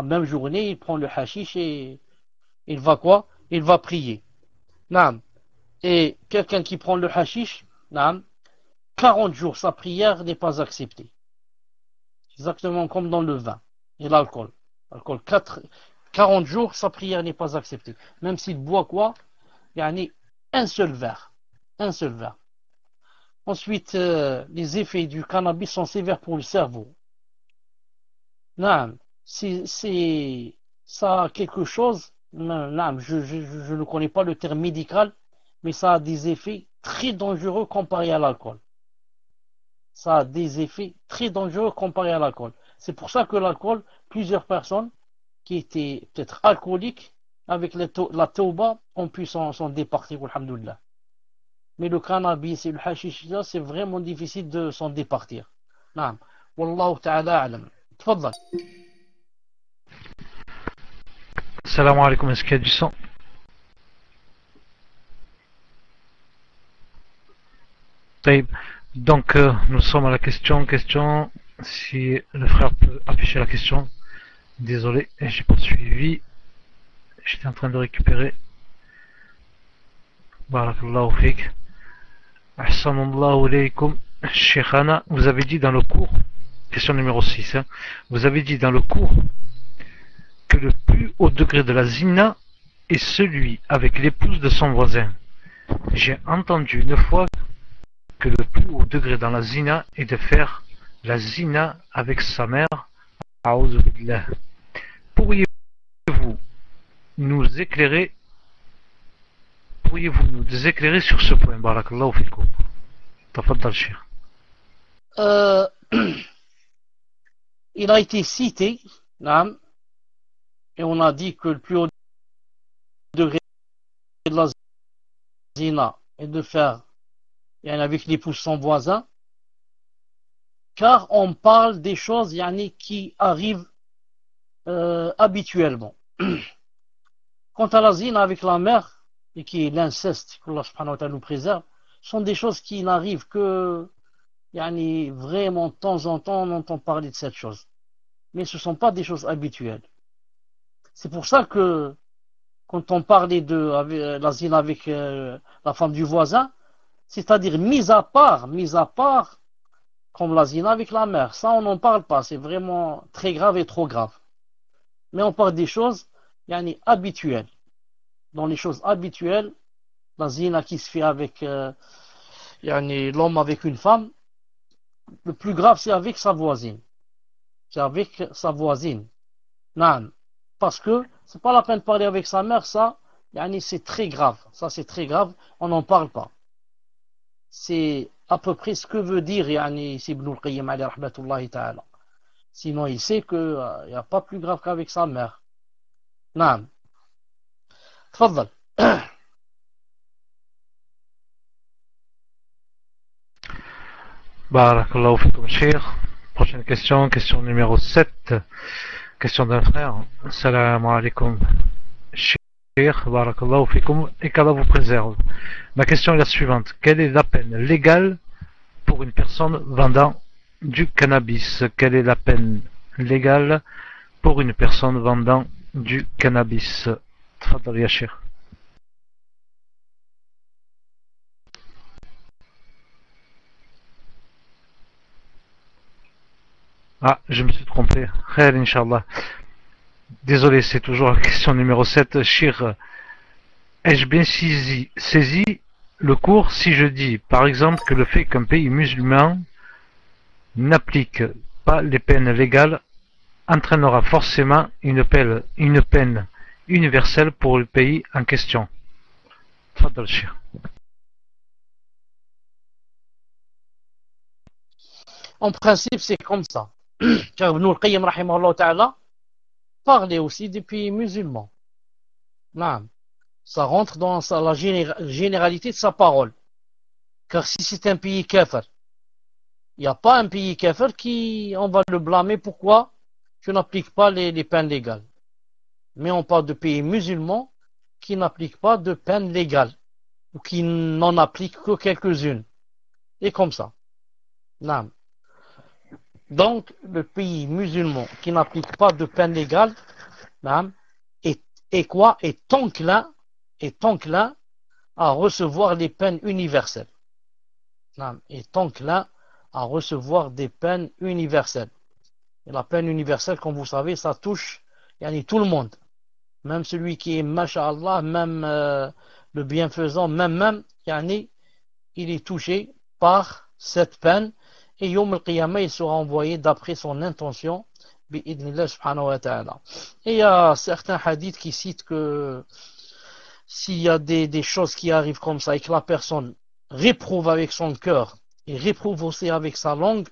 [SPEAKER 1] même journée, il prend le hashish et il va quoi? Il va prier. Et quelqu'un qui prend le hashish, 40 jours, sa prière n'est pas acceptée. Exactement comme dans le vin et l'alcool. 40 jours, sa prière n'est pas acceptée. Même s'il boit quoi? Un seul verre. Ensuite, les effets du cannabis sont sévères pour le cerveau. Ça a quelque chose, je ne connais pas le terme médical, mais ça a des effets très dangereux comparé à l'alcool. C'est pour ça que l'alcool, plusieurs personnes qui étaient peut-être alcooliques, avec la tauba, ont pu s'en départir, alhamdoulilah. mais le cannabis et le hashish, c'est vraiment difficile de s'en départir. Naam. Wallahu ta'ala alam. Tfaddal.
[SPEAKER 3] Salam alaikum, est-ce qu'il y a du son? Donc, nous sommes à la question. Si le frère peut afficher la question. Désolé, j'ai pas suivi. J'étais en train de récupérer. Barakallahu fik. Ahsanallahu alaykum. Sheikhana, vous avez dit dans le cours, question numéro 6, hein, vous avez dit dans le cours que le plus haut degré de la zina est celui avec l'épouse de son voisin. J'ai entendu une fois que le plus haut degré dans la zina est de faire la zina avec sa mère. A'udhu billah. Pourriez-vous nous éclairer sur ce point? Barakallahu fikum. Tafaddal Cheikh.
[SPEAKER 1] Il a été cité, et on a dit que le plus haut degré de la zina est de faire avec l'épouse son voisin, car on parle des choses qui arrivent habituellement. Quant à la zina avec la mère, et qui est l'inceste, que Allah subhanahu wa ta'ala nous préserve, sont des choses qui n'arrivent que vraiment de temps en temps on entend parler de cette chose. Mais ce ne sont pas des choses habituelles. C'est pour ça que quand on parlait de la zina avec la femme du voisin, c'est-à-dire mis à part comme la zina avec la mère, ça on n'en parle pas, c'est vraiment très grave et trop grave. Mais on parle des choses habituelles. Dans les choses habituelles, la zina qui se fait avec l'homme avec une femme, le plus grave c'est avec sa voisine. C'est avec sa voisine. Non. Parce que c'est pas la peine de parler avec sa mère, ça, c'est très grave. Ça c'est très grave, on n'en parle pas. C'est à peu près ce que veut dire Ibn al-Qayyim alayhi rahmatullahi ta'ala. Sinon il sait qu'il n'y a pas plus grave qu'avec sa mère. Non. Tfaddal.
[SPEAKER 3] Barakallahu fikum Cheikh. Prochaine question numéro 7. Question d'un frère. Salam alaikum Cheikh. Barakallahu fikum. Et qu'Allah vous préserve. Ma question est la suivante. Quelle est la peine légale pour une personne vendant du cannabis? Quelle est la peine légale pour une personne vendant du cannabis? Tfaddal ya Cheikh. Ah, je me suis trompé. Khair, Inch'Allah. Désolé, c'est toujours la question numéro 7. Shir, ai-je bien saisi le cours si je dis, par exemple, que le fait qu'un pays musulman n'applique pas les peines légales entraînera forcément une peine universelle pour le pays en question? Tfaddal, Shir.
[SPEAKER 1] En principe, c'est comme ça. Car Ibn al-Qayyim rahimahullah ta'ala parlait aussi des pays musulmans. Non. Ça rentre dans la généralité de sa parole. Car si c'est un pays kafir, il n'y a pas un pays kafir on va le blâmer pourquoi tu n'appliques pas les peines légales. Mais on parle de pays musulmans qui n'appliquent pas de peines légales ou qui n'en appliquent que quelques-unes. Et comme ça. Non. Donc, le pays musulman qui n'applique pas de peine légale est enclin à recevoir les peines universelles. Est enclin à recevoir des peines universelles. Et la peine universelle, comme vous savez, ça touche tout le monde. Même celui qui est masha'Allah, même le bienfaisant, même il est touché par cette peine. Et Yom al-Qiyamah, il sera envoyé d'après son intention, bi'idnillah subhanahu wa ta'ala. Et il y a certains hadiths qui citent que s'il y a des choses qui arrivent comme ça et que la personne réprouve avec son cœur et réprouve aussi avec sa langue,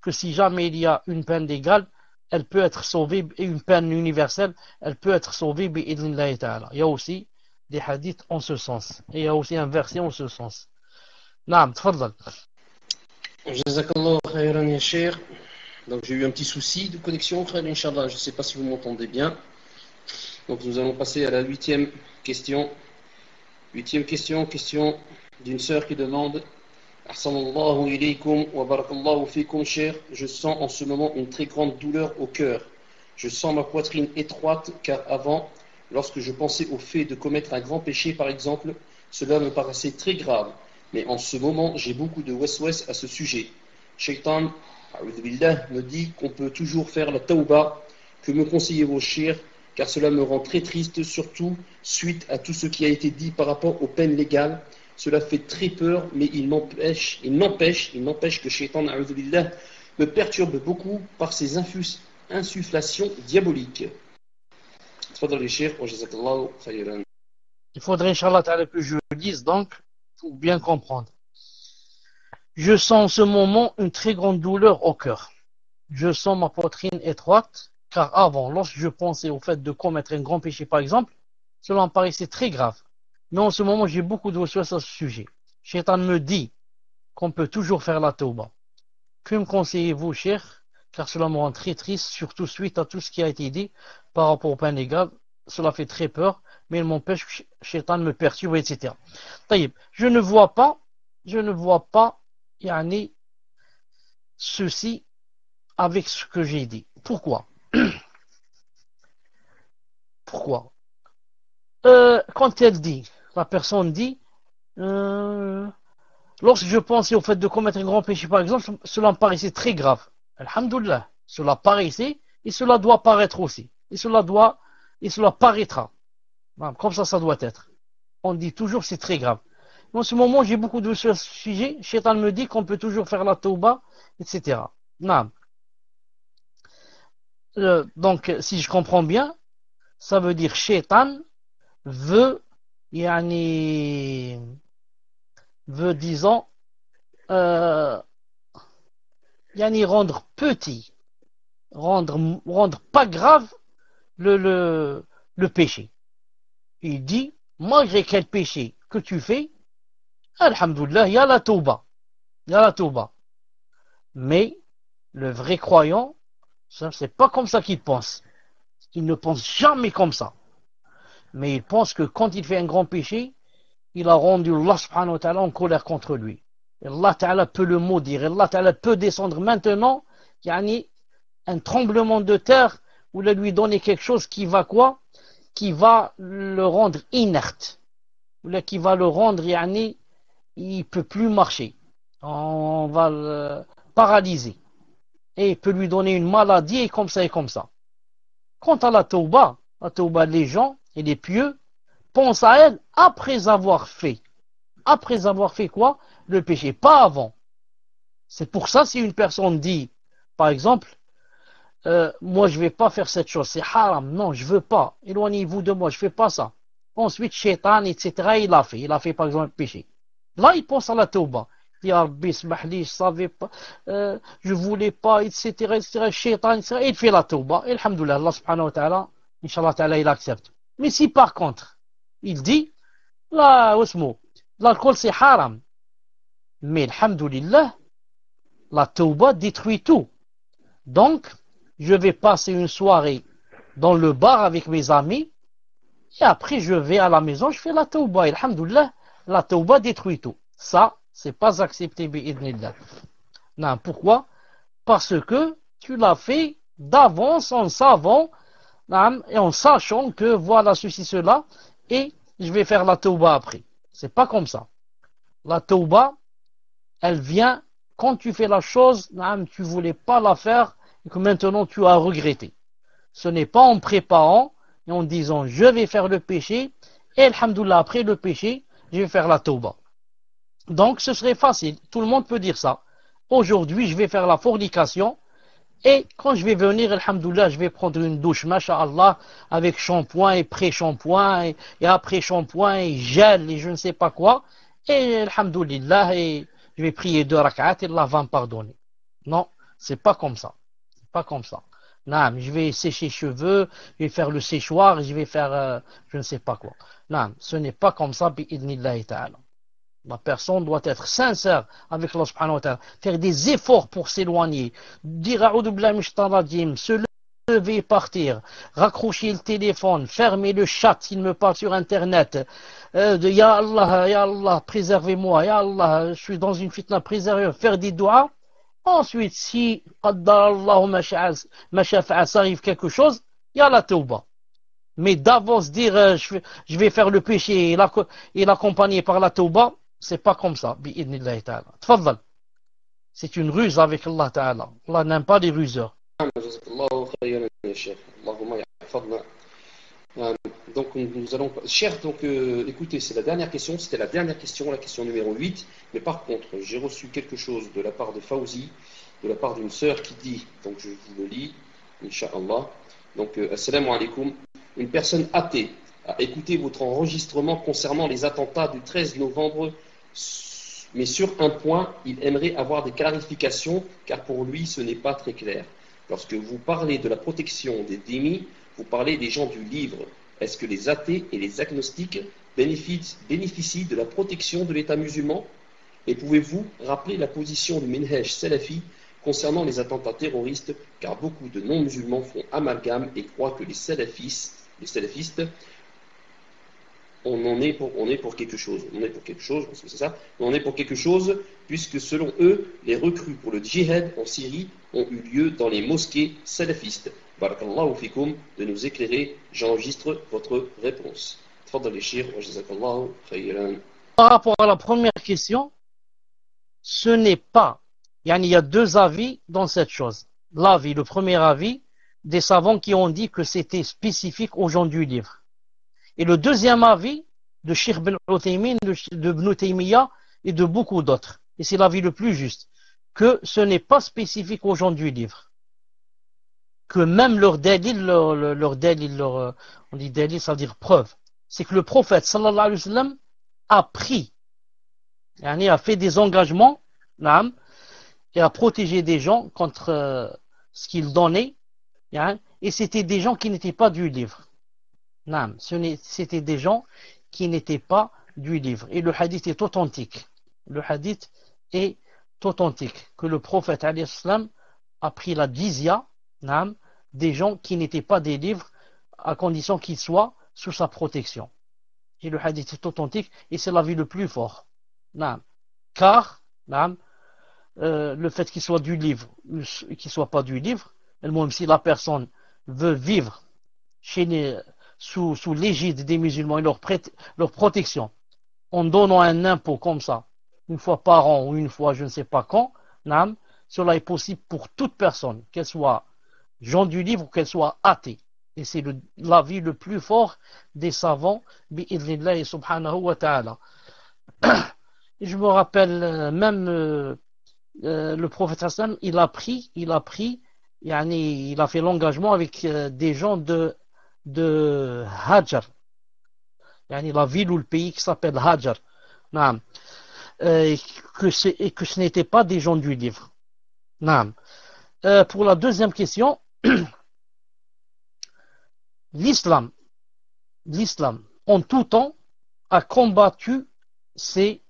[SPEAKER 1] que si jamais il y a une peine légale, elle peut être sauvée, et une peine universelle, elle peut être sauvée bi'idnillah ta'ala. Il y a aussi des hadiths en ce sens. Et il y a aussi un verset en ce sens. نعم تفضل.
[SPEAKER 2] Jazakallah khayran ya Cheikh. Donc j'ai eu un petit souci de connexion, frère, Inch'Allah. Je ne sais pas si vous m'entendez bien. Donc nous allons passer à la 8e question. 8e question, question d'une sœur qui demande Ahsanallahu ilaykum wa barakallahu fikum, cher. Je sens en ce moment une très grande douleur au cœur. Je sens ma poitrine étroite car avant, lorsque je pensais au fait de commettre un grand péché par exemple, cela me paraissait très grave. Mais en ce moment, j'ai beaucoup de waswas à ce sujet. Shaitan, a'udhu billah, me dit qu'on peut toujours faire la tawbah. Que me conseillez-vous, cher? Car cela me rend très triste, surtout suite à tout ce qui a été dit par rapport aux peines légales. Cela fait très peur, mais il n'empêche que Shaitan, a'udhu billah, me perturbe beaucoup par ses insufflations diaboliques. Tfadal Cheikh, wa jazakallahu khayran.
[SPEAKER 1] Il faudrait, Inch'Allah, que je le dise, donc, pour bien comprendre. Je sens en ce moment une très grande douleur au cœur. Je sens ma poitrine étroite, car avant, lorsque je pensais au fait de commettre un grand péché, par exemple, cela me paraissait très grave. Mais en ce moment, j'ai beaucoup de ressources à ce sujet. Shaitan me dit qu'on peut toujours faire la tauba. Que me conseillez-vous, cher? Car cela me rend très triste, surtout suite à tout ce qui a été dit par rapport au pain légal. Cela fait très peur, mais il m'empêche, Shaitan me perturbe, etc. Taïb, je ne vois pas, yani, ceci avec ce que j'ai dit. Pourquoi? Pourquoi? Quand elle dit, la personne dit, lorsque je pensais au fait de commettre un grand péché, par exemple, cela me paraissait très grave. Alhamdoulilah, cela paraissait et cela doit paraître aussi. Et cela paraîtra. Comme ça doit être. On dit toujours c'est très grave. En ce moment, j'ai beaucoup de sujets. Shaitan me dit qu'on peut toujours faire la tauba, etc. Non. Donc, si je comprends bien, ça veut dire Shaitan veut, disons, rendre petit, rendre pas grave le péché. Il dit, malgré quel péché que tu fais, alhamdoulilah, il y a la tauba. Mais le vrai croyant, c'est pas comme ça qu'il pense. Il ne pense jamais comme ça. Mais il pense que quand il fait un grand péché, il a rendu Allah subhanahu wa ta'ala en colère contre lui. Et Allah ta'ala peut le maudire. Et Allah ta'ala peut descendre maintenant, un tremblement de terre, ou lui donner quelque chose qui va quoi? Qui va le rendre inerte. Ou qui va le rendre, il peut plus marcher. On va le paralyser. Et il peut lui donner une maladie et comme ça et comme ça. Quant à la tauba, les gens et les pieux pensent à elle après avoir fait. Après avoir fait quoi? Le péché, pas avant. C'est pour ça si une personne dit, par exemple, moi je vais pas faire cette chose, c'est haram, non, je veux pas, éloignez-vous de moi, je fais pas ça. Ensuite, shaitan, etc., il a fait par exemple le péché. Là, il pense à la tauba. Il dit, Rabbi, smahli, je savais pas, je voulais pas, etc., shaitan, etc., il fait la tauba, et alhamdoulilah, Allah subhanahu wa ta'ala, inshallah ta'ala, il accepte. Mais si par contre, il dit, là, l'alcool c'est haram, mais alhamdoulilah, la tauba détruit tout. Donc, je vais passer une soirée dans le bar avec mes amis, et après je vais à la maison, je fais la tauba. Et alhamdoulilah, la tauba détruit tout. Ça, c'est pas accepté, bi'idnillah. Non, pourquoi? Parce que tu l'as fait d'avance en savant, et en sachant que voilà ceci, cela, et je vais faire la tauba après. C'est pas comme ça. La tauba, elle vient quand tu fais la chose, tu voulais pas la faire, et que maintenant tu as regretté. Ce n'est pas en préparant et en disant je vais faire le péché et alhamdoulilah après le péché je vais faire la tauba. Donc ce serait facile, tout le monde peut dire ça. Aujourd'hui je vais faire la fornication et quand je vais venir alhamdoulilah je vais prendre une douche masha'Allah avec shampoing et pré-shampoing et après shampoing et gel et je ne sais pas quoi et alhamdoulilah et je vais prier 2 rak'at et Allah va me pardonner. Non, c'est pas comme ça. Pas comme ça. Non, je vais sécher les cheveux, je vais faire le séchoir, je vais faire je ne sais pas quoi. Non, ce n'est pas comme ça, bi'idnillahi ta'ala. La personne doit être sincère avec Allah subhanahu wa ta'ala, faire des efforts pour s'éloigner, dire A'udhu billahi minash shaitanir rajim, se lever et partir, raccrocher le téléphone, fermer le chat s'il me parle sur internet, Ya Allah, préservez-moi, Ya Allah, je suis dans une fitna, préservez-moi, faire des doigts. Ensuite, si Qaddarallahu ma shafa'a, ça arrive quelque chose, il y a la tauba. Mais d'avance dire je vais faire le péché et l'accompagner par la tauba, c'est pas comme ça. Bi'idnillahi ta'ala. Tfaddal. C'est une ruse avec Allah ta'ala. Allah n'aime pas les ruseurs.
[SPEAKER 2] Donc nous allons, cher, donc écoutez, c'est la dernière question, c'était la dernière question, la question numéro 8, mais par contre, j'ai reçu quelque chose de la part de Fawzi, de la part d'une sœur qui dit, donc je vous le lis, Inch'Allah, donc assalamu alaikum, une personne athée a écouté votre enregistrement concernant les attentats du 13 novembre, mais sur un point, il aimerait avoir des clarifications, car pour lui, ce n'est pas très clair. Lorsque vous parlez de la protection des dhimmi, vous parlez des gens du livre. Est-ce que les athées et les agnostiques bénéficient de la protection de l'État musulman? Et pouvez-vous rappeler la position du Minhaj Salafi concernant les attentats terroristes, car beaucoup de non-musulmans font amalgame et croient que les salafistes, on est pour quelque chose. C'est ça. On est pour quelque chose, puisque selon eux, les recrues pour le djihad en Syrie ont eu lieu dans les mosquées salafistes. Barakallahu fikum de nous éclairer. J'enregistre votre réponse. Tfaddal Cheikh wa jazakallahu khayran.
[SPEAKER 1] Par rapport à la première question, ce n'est pas. Il y a deux avis dans cette chose. Le premier avis, des savants qui ont dit que c'était spécifique aux gens du livre. Et le deuxième avis de Cheikh Ben Uthaymin, de Ibn Taymiyyah et de beaucoup d'autres. Et c'est l'avis le plus juste. Que ce n'est pas spécifique aux gens du livre. Que même leur dalil, on dit dalil, ça veut dire preuve. C'est que le prophète, sallallahu alayhi wa sallam, a pris, a fait des engagements, et a protégé des gens contre ce qu'il donnait, et c'était des gens qui n'étaient pas du livre. C'était des gens qui n'étaient pas du livre. Et le hadith est authentique. Le hadith est authentique. Que le prophète alayhi salam a pris la jizya des gens qui n'étaient pas des livres, à condition qu'ils soient sous sa protection. Et le hadith est authentique et c'est l'avis le plus fort. Car le fait qu'il soit du livre ou qu'il ne soit pas du livre, même si la personne veut vivre sous l'égide des musulmans et leur protection, en donnant un impôt comme ça, une fois par an ou une fois je ne sais pas quand, cela est possible pour toute personne, qu'elle soit gens du livre ou qu'elle soit athée. Et c'est l'avis le plus fort des savants, bi'idhnillahi subhanahu wa ta'ala. Et je me rappelle même le prophète Hassan, il a fait l'engagement avec des gens de Hajar, la ville ou le pays qui s'appelle Hajar, et que ce n'était pas des gens du livre. Pour la deuxième question, l'islam, en tout temps, a combattu ces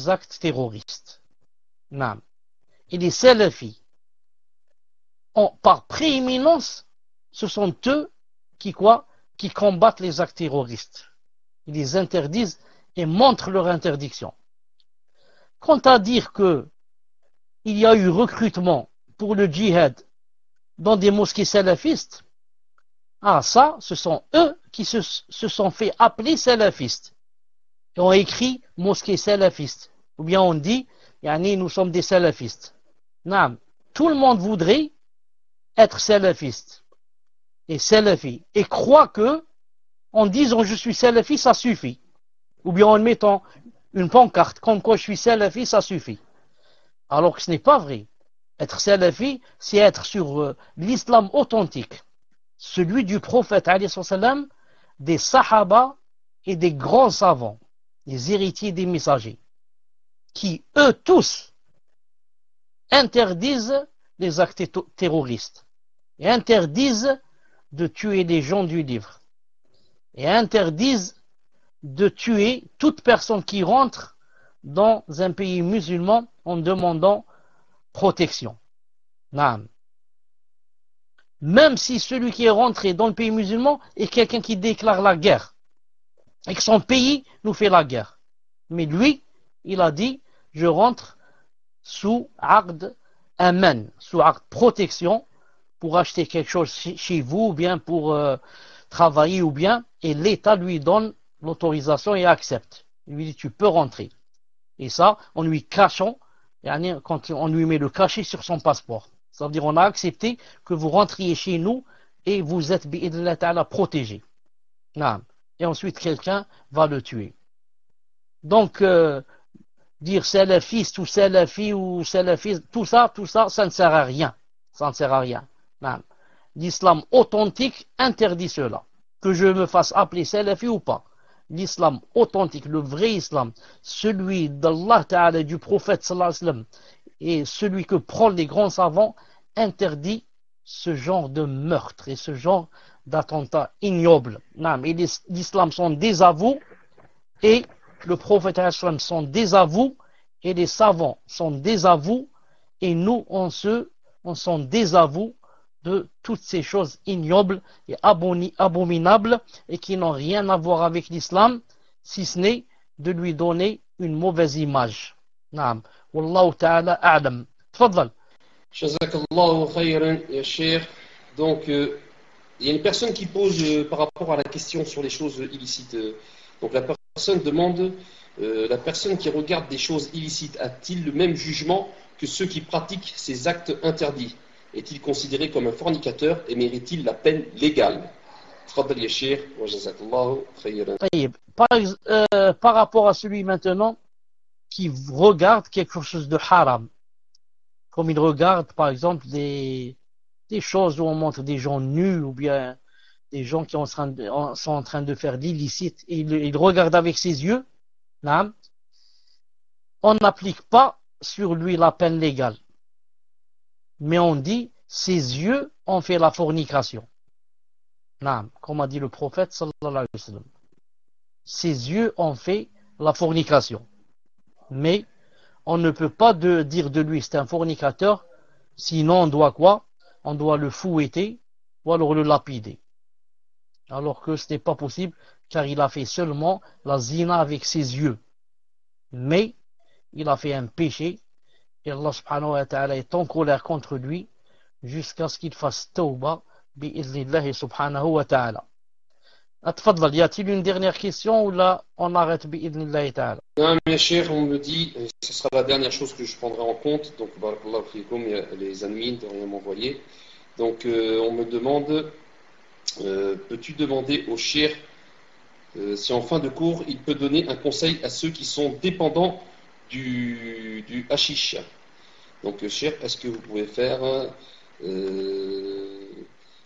[SPEAKER 1] actes terroristes. Et les salafis, par prééminence, ce sont eux qui combattent les actes terroristes. Ils les interdisent et montrent leur interdiction. Quant à dire que il y a eu recrutement pour le djihad dans des mosquées salafistes, ça, ce sont eux qui se sont fait appeler salafistes. Et ont écrit mosquée salafiste. Ou bien on dit, nous sommes des salafistes. Tout le monde voudrait être salafiste et salafi et croit que en disant je suis salafi ça suffit, ou bien en mettant une pancarte comme quoi je suis salafi ça suffit, alors que ce n'est pas vrai. Être salafi, c'est être sur l'islam authentique, celui du prophète alayhi salam, des sahaba et des grands savants, les héritiers des messagers, qui eux tous interdisent les actes terroristes et interdisent de tuer les gens du livre et interdisent de tuer toute personne qui rentre dans un pays musulman en demandant protection. Naam. Même si celui qui est rentré dans le pays musulman est quelqu'un qui déclare la guerre et que son pays nous fait la guerre. Mais lui, il a dit, je rentre sous aqd aman, sous aqd protection pour acheter quelque chose chez vous ou bien pour travailler ou bien, et l'État lui donne l'autorisation et accepte. Il lui dit, tu peux rentrer. Et ça, en lui cachant, quand on lui met le cachet sur son passeport. Ça veut dire on a accepté que vous rentriez chez nous et vous êtes bi'idhnillah ta'ala protégé. Et ensuite quelqu'un va le tuer. Donc dire salafiste ou salafi ou salafiste, tout ça, ça ne sert à rien. Ça ne sert à rien. L'islam authentique interdit cela. Que je me fasse appeler salafi ou pas. L'islam authentique, le vrai islam, celui d'Allah Ta'ala, du prophète sallallahu alayhi wa sallam, et celui que prennent les grands savants, interdit ce genre de meurtre et ce genre d'attentat ignoble. Et l'islam s'en désavoue, et le prophète sallallahu alayhi wa sallam s'en désavoue, et les savants s'en désavouent, et nous on s'en désavoue de toutes ces choses ignobles et abominables et qui n'ont rien à voir avec l'islam, si ce n'est de lui donner une mauvaise image. Naam. Wallahu ta'ala a'lam. Tfaddal.
[SPEAKER 2] Jazakallahu khayran, ya Cheikh. Donc, il y a une personne qui pose par rapport à la question sur les choses illicites. Donc, la personne demande, la personne qui regarde des choses illicites a-t-il le même jugement que ceux qui pratiquent ces actes interdits? Est-il considéré comme un fornicateur et mérite-t-il la peine légale? Tfaddal ya Cheikh, wa jazakallahu khayran.
[SPEAKER 1] Par rapport à celui maintenant qui regarde quelque chose de haram, comme il regarde par exemple des choses où on montre des gens nus ou bien des gens qui sont en train de faire l'illicite et il regarde avec ses yeux, on n'applique pas sur lui la peine légale. Mais on dit, ses yeux ont fait la fornication. Comme a dit le prophète sallallahu alayhi wa sallam. Ses yeux ont fait la fornication. Mais on ne peut pas dire de lui c'est un fornicateur, sinon on doit quoi? On doit le fouetter ou alors le lapider. Alors que ce n'est pas possible, car il a fait seulement la zina avec ses yeux. Mais il a fait un péché. Et Allah subhanahu wa ta'ala est en colère contre lui jusqu'à ce qu'il fasse tawbah bi'idhnillahi subhanahu wa ta'ala. Atfadlal, y a-t-il une dernière question ou là on arrête bi'idhnillahi ta'ala?
[SPEAKER 2] Non, mes chers, on me dit, ce sera la dernière chose que je prendrai en compte. Donc, barakallahu fikum, les admins ont envoyé. Donc, on me demande, peux-tu demander au cheikh si en fin de cours il peut donner un conseil à ceux qui sont dépendants du hashish? Donc, cheikh, est-ce que vous pouvez faire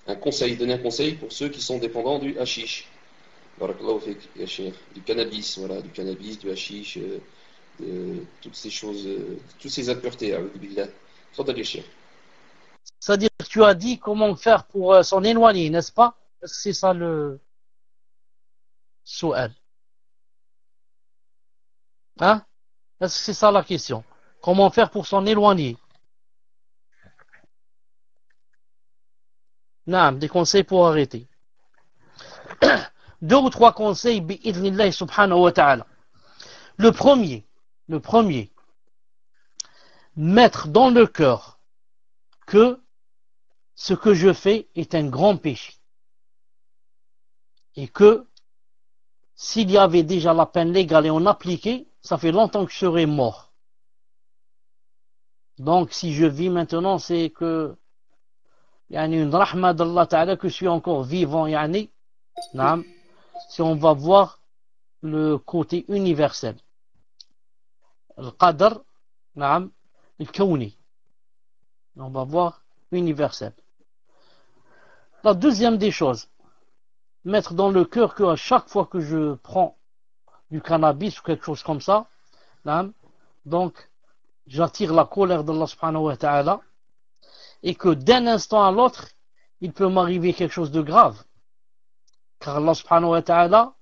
[SPEAKER 2] un conseil, donner un conseil pour ceux qui sont dépendants du hashish? Barakallahu fik, ya cheikh. Du cannabis, voilà, du cannabis, du hashish, toutes ces choses, toutes ces impuretés, a'udhu billah. Fadal ya cheikh.
[SPEAKER 1] C'est-à-dire que tu as dit comment faire pour s'en éloigner, n'est-ce pas? Est-ce que c'est ça le souhait? Hein? Est-ce que c'est ça la question? Comment faire pour s'en éloigner? Non, des conseils pour arrêter. 2 ou 3 conseils bi'idhnillah subhanahu wa ta'ala. Le premier, mettre dans le cœur que ce que je fais est un grand péché. Et que s'il y avait déjà la peine légale et on appliquait, ça fait longtemps que je serais mort. Donc si je vis maintenant, c'est que il y a une rahma d'Allah Ta'ala que je suis encore vivant. Si on va voir le côté universel. Le qadr, le kawni. On va voir universel. La deuxième des choses, mettre dans le cœur qu'à chaque fois que je prends du cannabis ou quelque chose comme ça, donc j'attire la colère d'Allah subhanahu wa ta'ala et que d'un instant à l'autre, il peut m'arriver quelque chose de grave. Car Allah subhanahu wa ta'ala,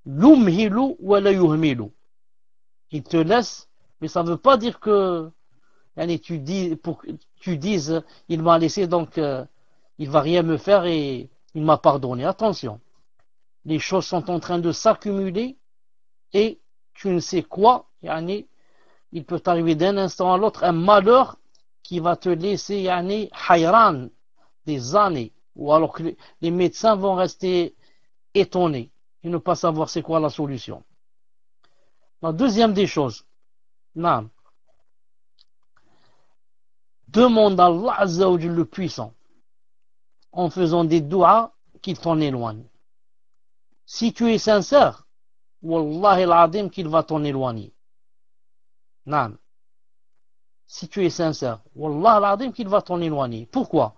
[SPEAKER 1] yumhilu wa la yuhmilu. Il te laisse, mais ça ne veut pas dire que tu dises il m'a laissé donc il va rien me faire et il m'a pardonné. Attention, les choses sont en train de s'accumuler et tu ne sais quoi, il peut t'arriver d'un instant à l'autre un malheur qui va te laisser hayran des années, ou alors que les médecins vont rester étonnés et ne pas savoir c'est quoi la solution. La deuxième des choses, demande à Allah Azza wa Jalla le puissant en faisant des doigts qu'il t'en éloigne. Si tu es sincère, Wallahi al-Azim qu'il va t'en éloigner. Naam. Si tu es sincère, Wallahi al-Azim qu'il va t'en éloigner. Pourquoi?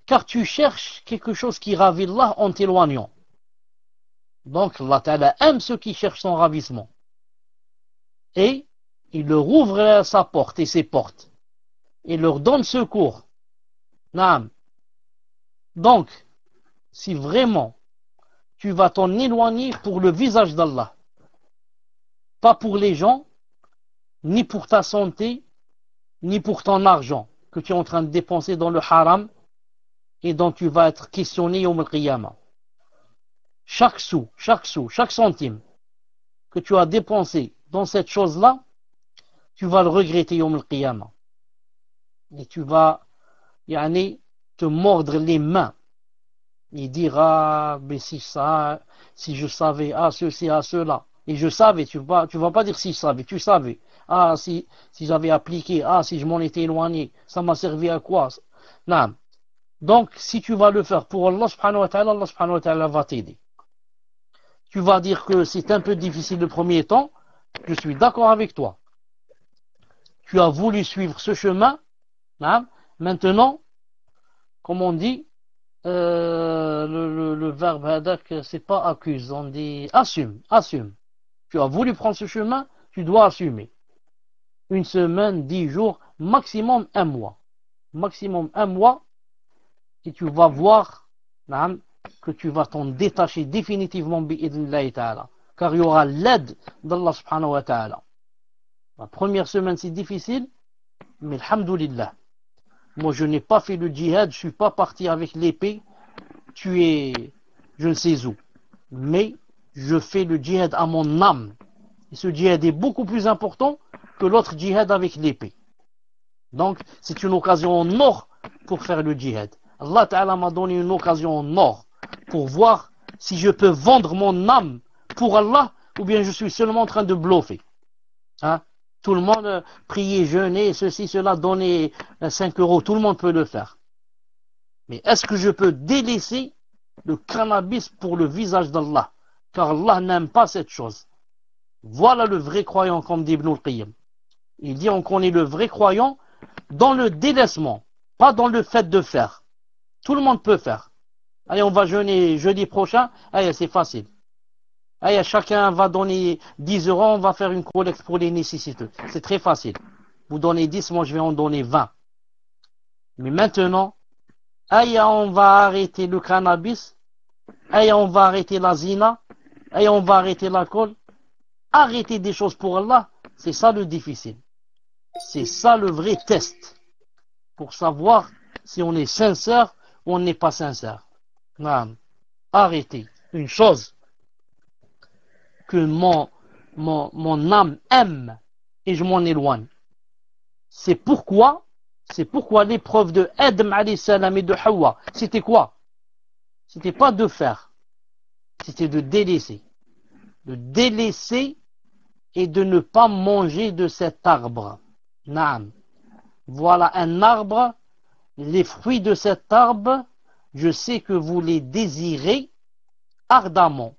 [SPEAKER 1] Car tu cherches quelque chose qui ravit Allah en t'éloignant. Donc Allah Ta'ala aime ceux qui cherchent son ravissement. Et il leur ouvre sa porte et ses portes. Et leur donne secours. Naam. Donc, si vraiment tu vas t'en éloigner pour le visage d'Allah, pas pour les gens, ni pour ta santé, ni pour ton argent que tu es en train de dépenser dans le haram et dont tu vas être questionné Yawm al-Qiyamah. Chaque sou, chaque centime que tu as dépensé dans cette chose-là, tu vas le regretter Yawm al-Qiyamah. Et tu vas te mordre les mains et dire mais si je savais, ceci, cela. Et je savais, tu vas pas dire si je savais, tu savais. Si j'avais appliqué, si je m'en étais éloigné, ça m'a servi à quoi? Non. Donc, si tu vas le faire pour Allah subhanahu wa ta'ala va t'aider. Tu vas dire que c'est un peu difficile le premier temps, je suis d'accord avec toi. Tu as voulu suivre ce chemin, maintenant, comme on dit, le verbe hadak, c'est pas accuse, on dit assume. Tu as voulu prendre ce chemin, tu dois assumer. 1 semaine, 10 jours, maximum 1 mois. Et tu vas voir que tu vas t'en détacher définitivement bi'idhnillahi ta'ala. Car il y aura l'aide d'Allah subhanahu wa ta'ala. La première semaine c'est difficile, mais alhamdoulilah. Moi je n'ai pas fait le djihad, je ne suis pas parti avec l'épée, tuer je ne sais où. Mais je fais le djihad à mon âme. Et ce djihad est beaucoup plus important que l'autre djihad avec l'épée. Donc c'est une occasion en or pour faire le djihad. Allah Ta'ala m'a donné une occasion en or pour voir si je peux vendre mon âme pour Allah ou bien je suis seulement en train de bluffer. Tout le monde prier, jeûner, ceci, cela, donner 5 €, tout le monde peut le faire. Mais est-ce que je peux délaisser le cannabis pour le visage d'Allah? Car Allah n'aime pas cette chose. Voilà le vrai croyant, comme dit Ibn al-Qayyim. Il dit on connaît le vrai croyant dans le délaissement, pas dans le fait de faire. Tout le monde peut faire. Allez, on va jeûner jeudi prochain. Allez, c'est facile. Allez, chacun va donner 10 €, on va faire une collecte pour les nécessiteux. C'est très facile. Vous donnez 10, moi je vais en donner 20. Mais maintenant, allez, on va arrêter le cannabis. Allez, on va arrêter la zina. Allez, on va arrêter l'alcool. Arrêter des choses pour Allah, c'est ça le difficile. C'est ça le vrai test. Pour savoir si on est sincère ou on n'est pas sincère. Arrêter une chose que mon âme aime et je m'en éloigne. C'est pourquoi l'épreuve de Adam alayhi salam et de Hawa, c'était quoi? C'était pas de faire, c'était de délaisser. De délaisser et de ne pas manger de cet arbre. Naam. Voilà un arbre, les fruits de cet arbre, je sais que vous les désirez ardemment.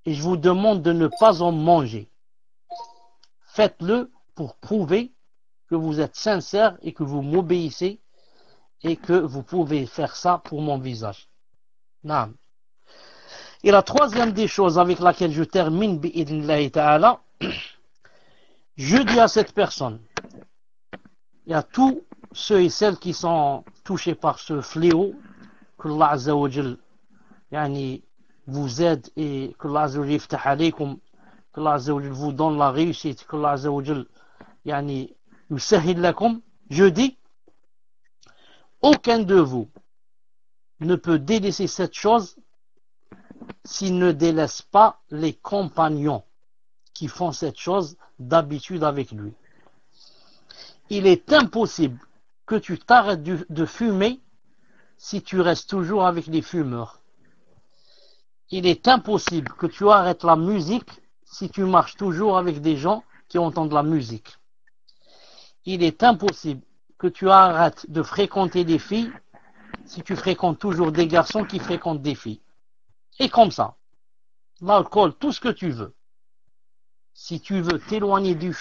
[SPEAKER 1] Et je vous demande de ne pas en manger. Faites-le pour prouver que vous êtes sincère et que vous m'obéissez et que vous pouvez faire ça pour mon visage. Naam. Et la troisième des choses avec laquelle je termine, bi'idhnillahi ta'ala, je dis à cette personne, et à tous ceux et celles qui sont touchés par ce fléau, que Allah Azza wa Jal vous aide et que Allah Azza wa Jal yaftah alaykum, que Allah Azza wa Jal vous donne la réussite, que Allah Azza wa Jal yani yusahhil lakum, je dis, aucun de vous ne peut délaisser cette chose s'il ne délaisse pas les compagnons qui font cette chose d'habitude avec lui. Il est impossible que tu t'arrêtes de fumer si tu restes toujours avec les fumeurs. Il est impossible que tu arrêtes la musique si tu marches toujours avec des gens qui entendent la musique. Il est impossible que tu arrêtes de fréquenter des filles si tu fréquentes toujours des garçons qui fréquentent des filles. Et comme ça, l'alcool, tout ce que tu veux. Si tu veux t'éloigner d'une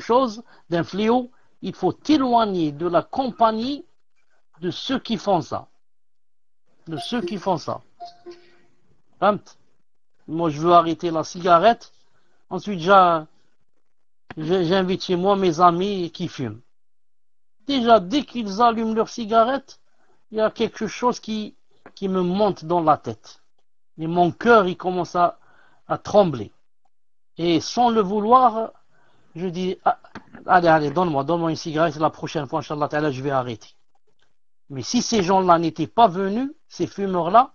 [SPEAKER 1] chose, d'un fléau, il faut t'éloigner de la compagnie de ceux qui font ça. De ceux qui font ça. Moi, je veux arrêter la cigarette. Ensuite, j'invite chez moi mes amis qui fument. Déjà, dès qu'ils allument leur cigarette, il y a quelque chose qui me monte dans la tête. Et mon cœur, il commence à trembler. Et sans le vouloir, je dis, allez, donne-moi une cigarette, la prochaine fois, Inch'Allah Ta'ala, je vais arrêter. Mais si ces gens-là n'étaient pas venus, ces fumeurs-là,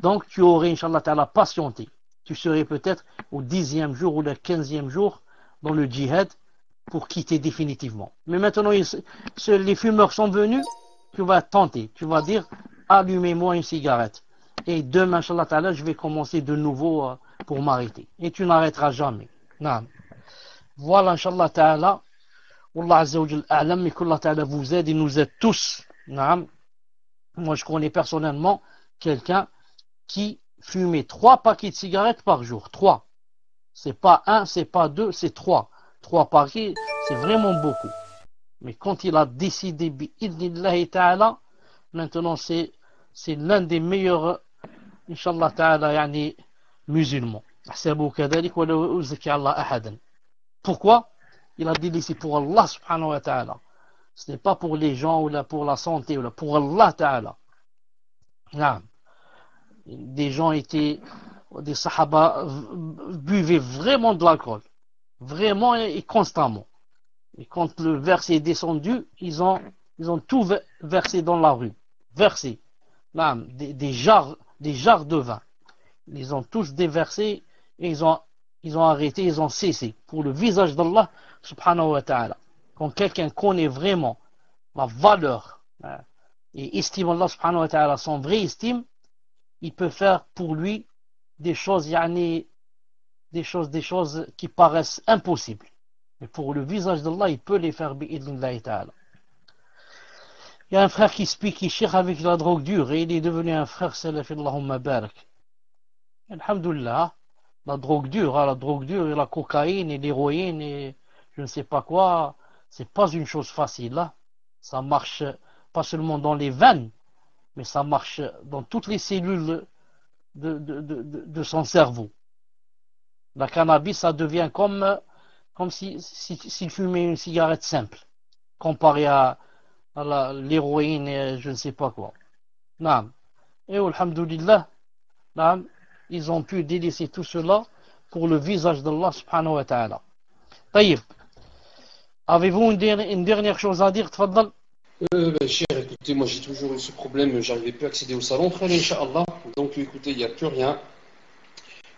[SPEAKER 1] donc tu aurais, Inch'Allah Ta'ala, patienté. Tu serais peut-être au 10e jour ou le 15e jour dans le djihad pour quitter définitivement. Mais maintenant, les fumeurs sont venus, tu vas tenter, tu vas dire, allumez-moi une cigarette. Et demain, Inch'Allah Ta'ala, je vais commencer de nouveau pour m'arrêter. Et tu n'arrêteras jamais. Naam. Voilà, Inch'Allah Ta'ala. Allah Azza wa Jal a'lam, mais qu'Allah Ta'ala vous aide et nous aide tous. Naam. Moi, je connais personnellement quelqu'un qui fumait 3 paquets de cigarettes par jour. 3. C'est pas 1, c'est pas 2, c'est 3. 3 paquets, c'est vraiment beaucoup. Mais quand il a décidé, bi'idnillahi ta'ala, maintenant c'est l'un des meilleurs, Inch'Allah ta'ala, yani, musulmans. Pourquoi? Il a dit c'est pour Allah subhanahu wa ta'ala. Ce n'est pas pour les gens ou pour la santé, ou pour Allah ta'ala. Des gens des sahaba buvaient vraiment de l'alcool. Vraiment et constamment. Et quand le verset est descendu, ils ont tout versé dans la rue. Versé. Des jarres de vin. Ils ont tous déversé et ils ont arrêté, ils ont cessé. Pour le visage d'Allah subhanahu wa ta'ala. Quand quelqu'un connaît vraiment la valeur et estime Allah subhanahu wa ta'ala, son vrai estime, il peut faire pour lui des choses qui paraissent impossibles. Mais pour le visage d'Allah, il peut les faire bi'idnillahi ta'ala. Il y a un frère qui chire avec la drogue dure et il est devenu un frère salafi, Allahumma barak. Alhamdulillah, la drogue dure et la cocaïne et l'héroïne et je ne sais pas quoi, c'est pas une chose facile. Là. Ça marche pas seulement dans les veines, mais ça marche dans toutes les cellules de son cerveau. La cannabis, ça devient comme s'il fumait une cigarette simple, comparé à l'héroïne et je ne sais pas quoi. Naam. Et alhamdulillah, naam, ils ont pu délaisser tout cela pour le visage d'Allah subhanahu wa ta'ala. Taïb. Avez-vous une dernière chose à dire, tfaddal?
[SPEAKER 2] Cher, écoutez, moi j'ai toujours eu ce problème, j'arrivais plus à accéder au salon, frère, Inch'Allah. Donc écoutez, il n'y a plus rien.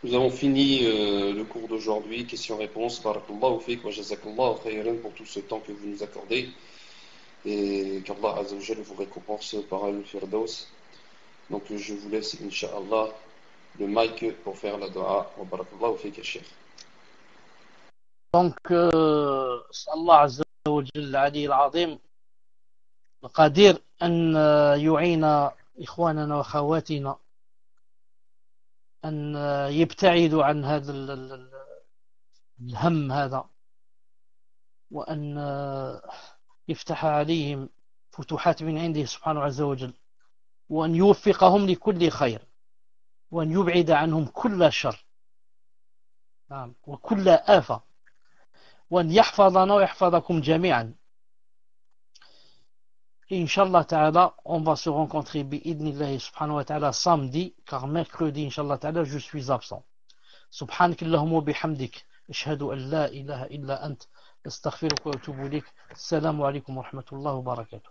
[SPEAKER 2] Nous avons fini le cours d'aujourd'hui, questions-réponses. Barakallahu fiqh wa jazakallahu khayran pour tout ce temps que vous nous accordez. Et qu'Allah Azza wa Jalla vous récompense par al-Firdaus. Donc je vous laisse, Inch'Allah, le mic pour faire la dua. Wa barakallahu fiqh, Cheikh.
[SPEAKER 1] Donc, Allah Azza wa Jalla Ali al-Azim قدير أن يعين إخواننا وأخواتنا أن يبتعدوا عن هذا الهم هذا وأن يفتح عليهم فتوحات من عنده سبحانه عز وجل وأن يوفقهم لكل خير وأن يبعد عنهم كل شر وكل آفة وأن يحفظنا ويحفظكم جميعا. Inch'Allah ta'ala, on va se rencontrer bi'idnillahi subhanahu wa ta'ala samedi, car mercredi, Inch'Allah ta'ala, je suis absent. سبحانك اللهم وبحمدك أشهد أن لا إله إلا أنت أستغفرك وأتوب إليك. السلام عليكم ورحمة الله وبركاته.